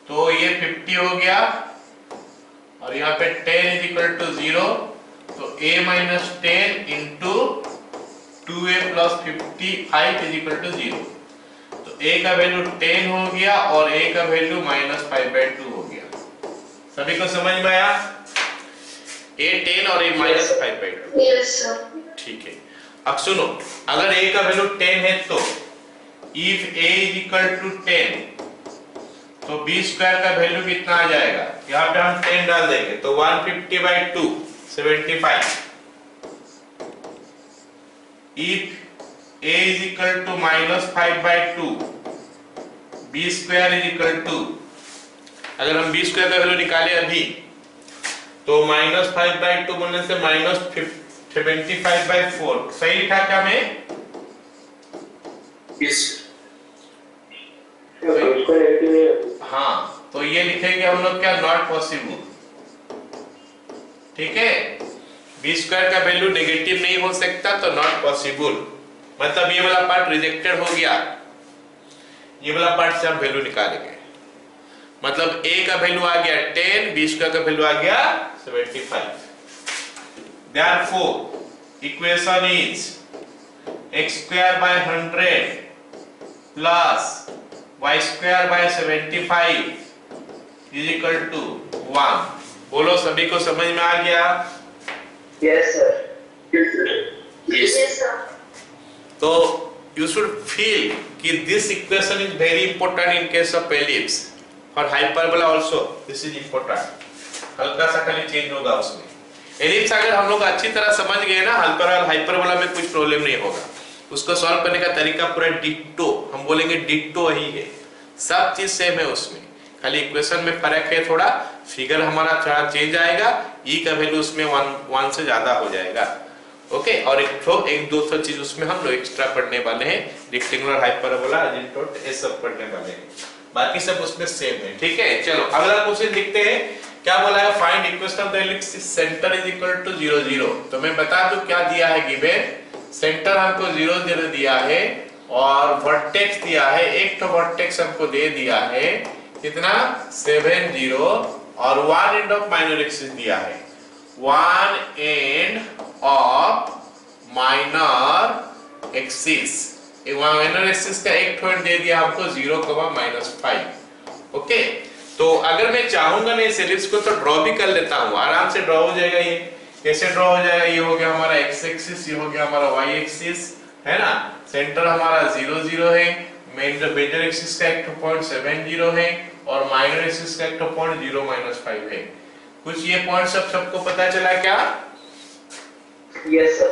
तो ये 50 हो गया, और यहाँ पे 10 = 0। तो a - 10 × 2a + 55 = 0। तो a का वैल्यू 10 हो गया और a का वैल्यू -5/2 हो गया। सभी को समझ में आया? a 10 और a -5/2। Yes, sir. ठीक है, अब सुनो, अगर a का वैल्यू 10 है तो if a = 10 तो b² का वैल्यू कितना आ जाएगा, यहाँ पे हम 10 डाल देंगे तो 150/2 75। if a is equal to -5/2, b square is equal to, अगर हम b स्क्वायर का वैल्यू निकाले अभी तो -5/2 बनने से -75/4, सही लिखा क्या मैं? Yes. उसको नेगेटिव नहीं होती। हाँ, तो ये लिखेंगे हम लोग क्या, नॉट पॉसिबल। ठीक है, बी स्क्वायर का वैल्यू नेगेटिव नहीं हो सकता तो नॉट पॉसिबल, मतलब ये वाला पार्ट रिजेक्टेड हो गया, ये वाला पार्ट से हम वैल्यू निकालेंगे, मतलब a का वैल्यू आ गया 10, बी स्क्वायर का वैल्यू आ गया 75। Therefore equation is x square by 100 plus y square by 75 is equal to 1। बोलो, सभी को समझ में आ गया? Yes sir. Yes, sir. Yes. Yes sir. तो you should feel कि this equation is very important in case of ellipse, for hyperbola also this is important। हल्का सा खाली चेंज होगा उसमें। एलिप्स अगर हम लोग अच्छी तरह समझ गए ना, हाइपरबोला में कुछ प्रॉब्लम नहीं होगा। उसको सॉल्व करने का तरीका पूरा डिट्टो, हम बोलेंगे डिट्टो ही है, सब चीज सेम है उसमें, खाली इक्वेशन में फर्क है थोड़ा, फिगर हमारा थोड़ा चेंज आएगा, ई का वैल्यू उसमें 1 से ज्यादा हो जाएगा। ओके, और एक दो चीज उसमें हम लोग एक्स्ट्रा पढ़ने वाले हैं, रेक्टेंगुलर हाइपरबोला, अजिंटोट, ये सब पढ़ने वाले हैं, बाकी सब उसमें सेम है। ठीक है, चलो अगला क्वेश्चन देखते हैं। क्या बोला है? Find equation of the ellipse centre is equal to 0 0। तो मैं बता दूं क्या दिया है गिवन, सेंटर हमको 0 0 दिया है और वर्टेक्स दिया है, एक तो वर्टेक्स हमको दे दिया है कितना 7 0 और one end of minor axis दिया है, one end of minor axis, minor axis का एक पॉइंट दे दिया हमको 0,-5। ओके, तो अगर मैं चाहूंगा ना इस एलिप्स को तो ड्रॉ भी कर लेता हूं, आराम से ड्रॉ हो जाएगा। ये कैसे ड्रॉ हो जाएगा? ये हो गया हमारा एक्स एक्सिस, ये हो गया हमारा वाई एक्सिस, है ना, सेंटर हमारा 0 0 है, मेजर एक्सिस का एक पॉइंट 7 0 है और माइनर एक्सिस का एक पॉइंट 0-5 है। कुछ ये पॉइंट सबको पता चला क्या? Yes sir.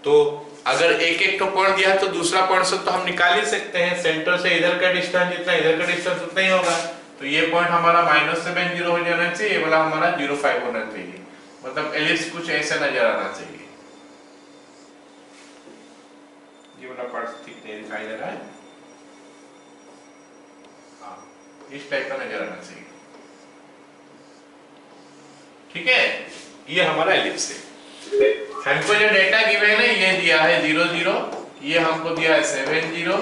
तो अगर एक एक पॉइंट दिया तो दूसरा पॉइंट सब तो हम निकाल ही सकते हैं, सेंटर से इधर का डिस्टेंस जितना, इधर का डिस्टेंस उतना ही होगा, तो ये पॉइंट हमारा -7 0 हो जाना चाहिए, ये वाला हमारा 0,5 होना चाहिए, मतलब एलिप्स कुछ ऐसा नजर आना चाहिए। ये वाला पार्ट ठीक नहीं दिखाई दे रहा है, हाँ, इस टाइप का नजर आना चाहिए। ठीक है, ये हमारा एलिप्स है। हमको जो डेटा गिवन है ये दिया है 0 0, ये हमको दिया है 7 0,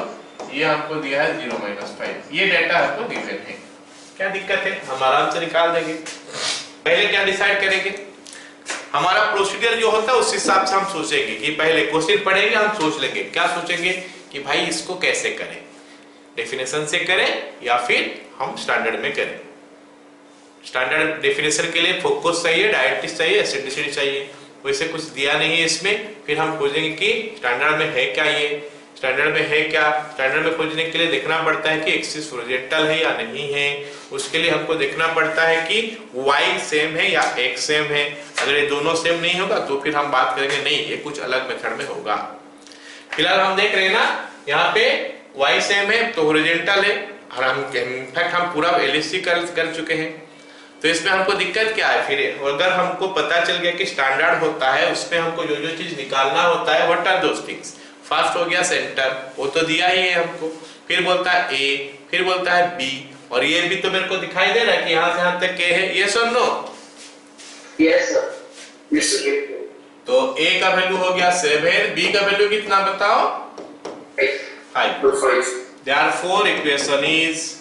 ये हमको दिया है 0-5, ये डेटा हमको गिवन है। क्या दिक्कत है? हम आराम से निकाल देंगे। पहले क्या डिसाइड करेंगे? हमारा प्रोसीजर जो होता है उस हिसाब से हम सोचेंगे कि पहले क्वेश्चन पढ़ेंगे, हम सोच लेंगे, क्या सोचेंगे कि भाई इसको कैसे करें, डेफिनेशन से करें या फिर हम स्टैंडर्ड में करें। स्टैंडर्ड डेफिनेशन के लिए फोकस चाहिए, डायरेक्टिव चाहिए, एसिडिसिटी चाहिए, वैसे कुछ दिया नहीं है इसमें। फिर हम खोजेंगे कि स्टैंडर्ड में है क्या, ये स्टैंडर्ड में है क्या। स्टैंडर्ड में खोजने के लिए देखना पड़ता है कि एक्सिस हॉरिजॉन्टल है या नहीं है, उसके लिए हमको देखना पड़ता है कि y सेम है या x सेम है। अगर ये दोनों सेम नहीं होगा तो फिर हम बात करेंगे नहीं ये कुछ अलग मेथड में होगा। फिलहाल हम देख रहे हैं ना, यहाँ पे y सेम है तो हॉरिजॉन्टल है, और हम इनफैक्ट हम पूरा एलएससी कर चुके हैं, तो इसमें हमको दिक्कत क्या है? फिर अगर हमको पता चल गया कि स्टैंडर्ड होता है उसमें हमको जो जो चीज निकालना होता है, what are those things. First हो गया सेंटर, वो तो दिया ही है हमको, फिर बोलता है a, फिर बोलता है b, और ये भी तो मेरे को दिखाई दे रहा है कि यहाँ से यहाँ तक k है, ये सुन लो। Yes sir. Yes, sir. तो a का वैल्यू हो गया 7, b का वैल्यू कितना बताओ? 5। 5. Therefore equation is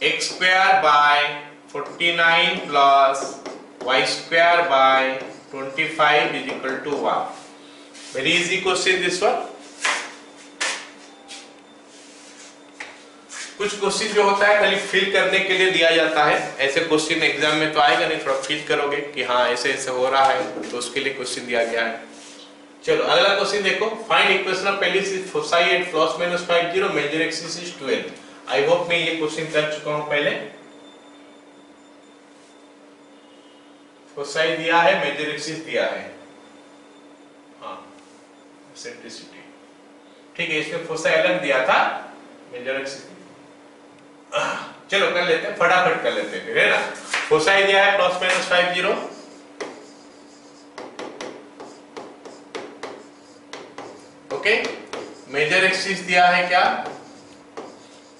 x square by 49 plus y square by 25 is equal to 1. Very easy question this one. कुछ क्वेश्चन जो होता है खाली फिल करने के लिए दिया जाता है, ऐसे क्वेश्चन एग्जाम में तो आएगा नहीं, थोड़ा फिल करोगे कि हाँ ऐसे ऐसे हो रहा है तो उसके लिए क्वेश्चन दिया गया है। चलो अगला क्वेश्चन देखो, find equation of ellipse with foci at +-50, major axis is 12। I hope मैं ये क्वेश्चन कर चुका हूं पहले। फोसाई दिया है, मेजर एक्सिस दिया है, हाँ एसेंट्रिसिटी। ठीक है, इसमें फोसाई अलग दिया था, मेजर एक्सिस। चलो कर लेते हैं, फटाफट कर लेते हैं, है ना। फोसाई दिया है ±50। ओके, मेजर एक्सिस दिया है क्या,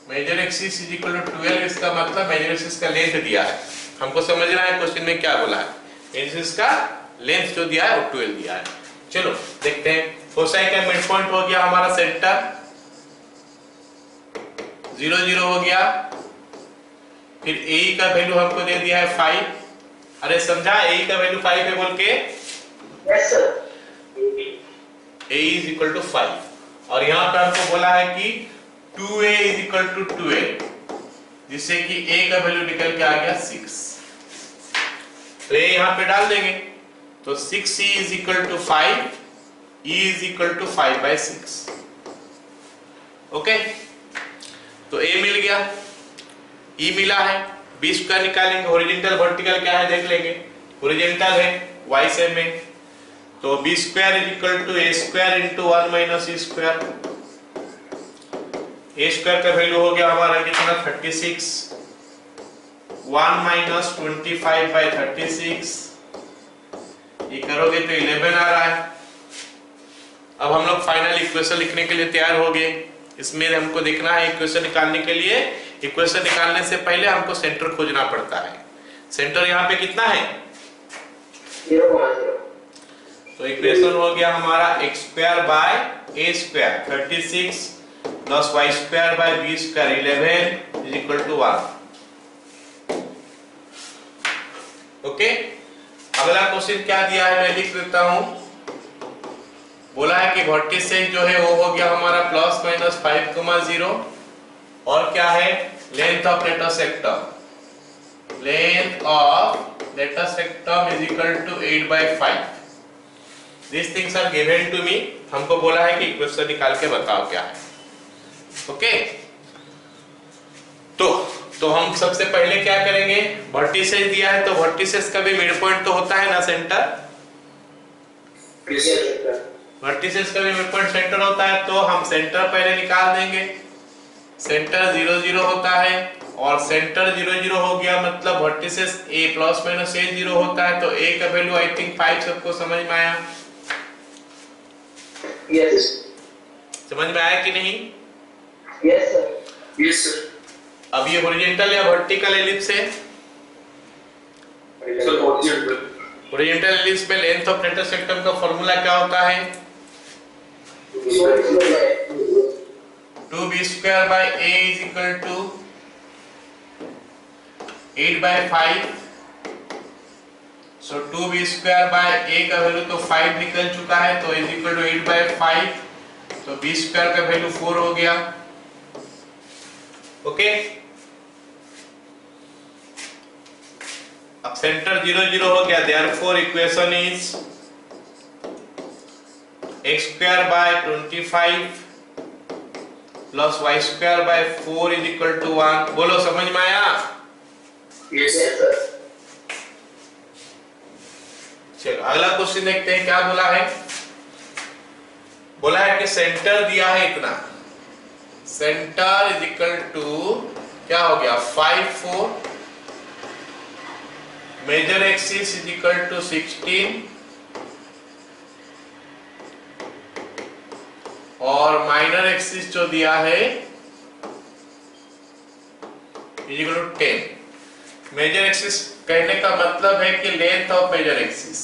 major axis is equal to 12। इसका मतलब मेजर एक्सिस का लेंथ दिया है, हमको समझना है क्वेश्चन में क्या बोला है। मेजर एक्सिस का लेंथ जो दिया है वो 12 दिया है। चलो देखते हैं, फोसाई का मिड पॉइंट हो गया हमारा सेंटर, 0 0 हो गया। फिर ए का वैल्यू हमको दे दिया है 5। अरे समझा, ए का वैल्यू 5 है बोल के। Yes sir. a is equal to 5 और यहाँ पे हमको बोला है कि 2a is equal to 2a, जिससे कि a का वैल्यू निकल के आ गया 6। तो a यहाँ पे डाल देंगे, तो 6e is equal to 5, e is equal to 5/6। Okay, तो a मिल गया, e मिला है। b स्क्वायर निकालेंगे, हॉरिजॉन्टल वर्टिकल क्या है देख लेंगे। हॉरिजॉन्टल है y से में, तो b square is equal to a square into 1 minus e square. a square का वैल्यू हो गया हमारा कितना, 36। 1 माइनस 25/36, ये करोगे तो 11 आ रहा है। अब हम लोग फाइनल इक्वेशन लिखने के लिए तैयार हो गए। इसमें हमको देखना है इक्वेशन निकालने के लिए, इक्वेशन निकालने से पहले हमको सेंटर खोजना पड़ता है। सेंटर यहाँ पे कितना है, 0,0। तो इक्वेशन हो गया हमारा x square by a square 36 plus y square by b square 11 is equal to 1। Okay, अगला क्वेश्चन क्या दिया है मैं लिख देता हूं। बोला है कि वर्टिसेस जो है वो हो गया हमारा ±5,0 और क्या है, length of latus rectum, length of latus rectum is equal to 8/5। These things are given to me, हमको बोला है कि इक्वेशन निकाल के बताओ क्या है। ओके, तो हम सबसे पहले क्या करेंगे, वर्टिसेस दिया है तो वर्टिसेस का भी मिड पॉइंट तो होता है ना सेंटर, वर्टिसेस का भी मिड पॉइंट सेंटर होता है। तो हम सेंटर पहले निकाल देंगे। सेंटर 0 0 होता है और सेंटर 0 0 हो गया, मतलब वर्टिसेस a ±a 0 होता है। तो a का वैल्यू आई थिंक 5 सबको समझ में आया। यस। समझ में आया कि नहीं? Yes sir. Yes sir. अब ये हॉरिजॉन्टल या वर्टिकल एलिप्स है। Sir horizontal. हॉरिजॉन्टल एलिप्स में लेंथ ऑफ लेटस सेक्टम का फार्मूला क्या होता है, 2b square by a is equal to 8/5। So 2b square by a का वैल्यू तो 5 निकल चुका है, तो इज इक्वल टू 8/5। तो b स्क्वायर का वैल्यू 4 हो गया। ओके, अब सेंटर 0 0 हो गया, therefore equation is x square by 25 plus y square by 4 is equal to 1। बोलो समझ में आया? Yes sir. चलो अगला क्वेश्चन देखते हैं क्या बोला है। बोला है कि सेंटर दिया है इतना, सेंटर इज इक्वल टू क्या हो गया 5 4, major axis is equal to 16 और माइनर एक्सिस जो दिया है is equal to 10। Major axis कहने का मतलब है कि लेंथ ऑफ मेजर एक्सिस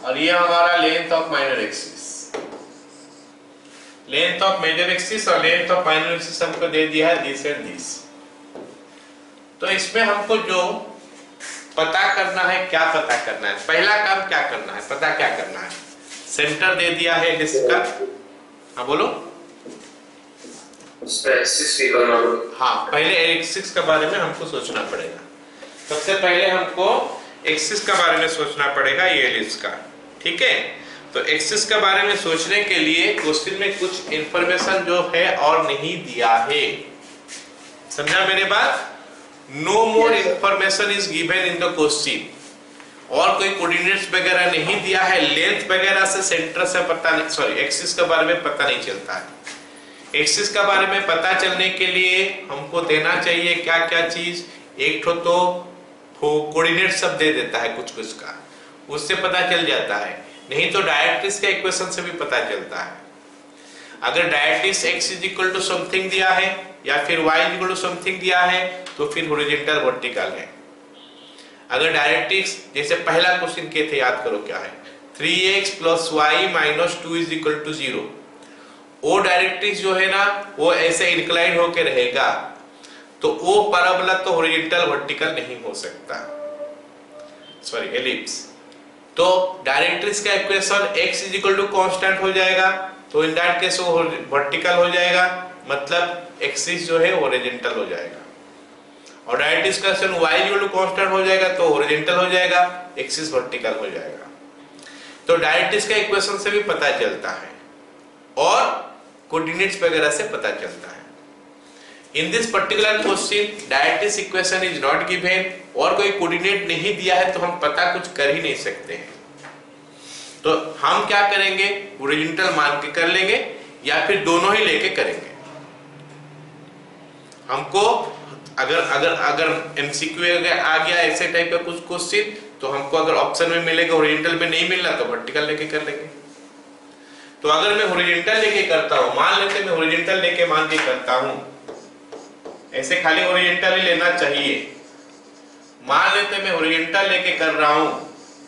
और ये हमारा length of minor axis. Length of major axis और लेंथ ऑफ माइनर एक्सिस हमको दे दिया है दिस एंड दिस। तो इसमें हमको जो पता करना है, क्या पता करना है, पहला काम क्या करना है, पता क्या करना है। सेंटर दे दिया है इसका, हाँ बोलो। हाँ, पहले एक्सिस के बारे में हमको सोचना पड़ेगा। सबसे पहले हमको एक्सिस के बारे में सोचना पड़ेगा, ये एलिप्स का। ठीक है, तो एक्सिस के बारे में सोचने के लिए क्वेश्चन में कुछ इंफॉर्मेशन जो है और नहीं दिया है। समझा मेरे बात? No more information is given in the question. और कोई कोऑर्डिनेट्स वगैरह नहीं दिया है, लेंथ वगैरह से सेंटर से पता नहीं, सॉरी एक्सिस के बारे में पता नहीं चलता है। एक्सिस के बारे में पता चलने के लिए हमको देना चाहिए क्या क्या चीज, एक तो कोऑर्डिनेट सब दे देता है कुछ कुछ का, उससे पता चल जाता है, नहीं तो डायरेक्ट्रिक्स का इक्वेशन से भी पता चलता है। अगर directrix x is equal to something दिया है या फिर y is equal to something दिया है तो फिर हॉरिजॉन्टल वर्टिकल है। अगर डायरेक्ट्रिक्स जैसे पहला क्वेश्चन के थे, याद करो क्या है, 3x + y - 2 is equal to 0, वो डायरेक्ट्रिक्स जो है ना वो ऐसे इंक्लाइन होके रहेगा, तो वो पैराबोला तो हॉरिजॉन्टल वर्टिकल नहीं हो सकता, सॉरी एलिप्स। तो डायरेक्ट्रिक्स का equation x is equal to constant हो जाएगा, तो इन दैट केस वो वर्टिकल हो जाएगा, मतलब एक्सिस जो है हॉरिजॉन्टल हो जाएगा। और डायरेक्ट्रिक्स का equation y equal to constant हो जाएगा तो हॉरिजॉन्टल हो जाएगा, एक्सिस वर्टिकल हो जाएगा। तो डायरेक्ट्रिक्स का इक्वेशन से भी पता चलता है और कोऑर्डिनेट्स वगैरह से पता चलता है। In this particular question directrix equation is not given और कोई कोऑर्डिनेट नहीं दिया है, तो हम पता कुछ कर ही नहीं सकते हैं। तो हम क्या करेंगे, हॉरिजॉन्टल मान के कर लेंगे या फिर दोनों ही लेके करेंगे। हमको अगर एमसीक्यू आ गया ऐसे टाइप का कुछ क्वेश्चन, तो हमको अगर ऑप्शन में मिलेगा हॉरिजॉन्टल में नहीं मिल रहा तो वर्टिकल लेके कर लेंगे। तो अगर मैं हॉरिजॉन्टल लेके करता हूं, मान लेते मैं हॉरिजॉन्टल लेके मान के करता हूं, ऐसे खाली हॉरिजॉन्टल ही लेना चाहिए। मान लेते मैं हॉरिजॉन्टल लेके कर रहा हूं,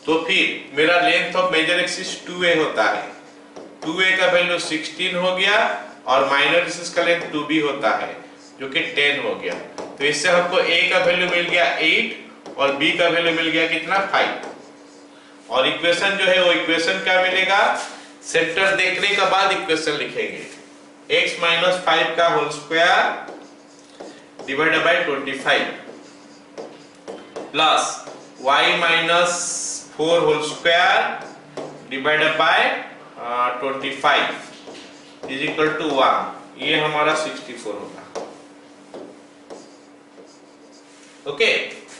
तो फिर मेरा length of major axis 2a होता है, 2a का वैल्यू 16 हो गया और माइनर एक्सिस का लेंथ 2b होता है जो कि 10 हो गया। तो इससे हमको a का वैल्यू मिल गया 8 और b का वैल्यू मिल गया कितना 5। और इक्वेशन जो है वो इक्वेशन क्या मिलेगा, सेंटर देखने के बाद इक्वेशन लिखेंगे, x - 5 का whole square divided by 25 plus y - 4 whole square divided by 25 is equal to 1। ये हमारा 64 होगा। ओके,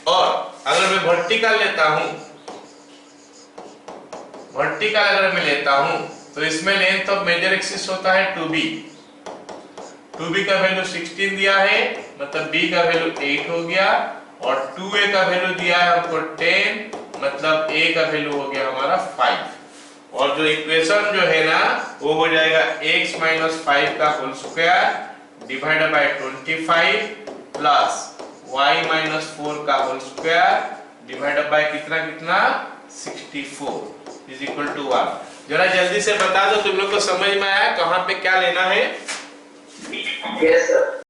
और अगर मैं वर्टिकल लेता हूं, वर्टिकल अगर मैं लेता हूं तो इसमें लेंथ ऑफ मेजर एक्सिस होता है 2b, 2b का वैल्यू 16 दिया है, मतलब b का वैल्यू 8 हो गया और 2a का वैल्यू दिया है हमको 10, मतलब a का वैल्यू हो गया हमारा 5। और जो इक्वेशन जो है ना वो हो जाएगा x - 5 का whole square divided by 25 plus y - 4 का होल स्क्वायर डिवाइडेड बाय कितना 64 इज इक्वल टू 1। जरा जल्दी से बता दो तुम लोग को समझ में आया कहां पे क्या लेना है? Yes, sir.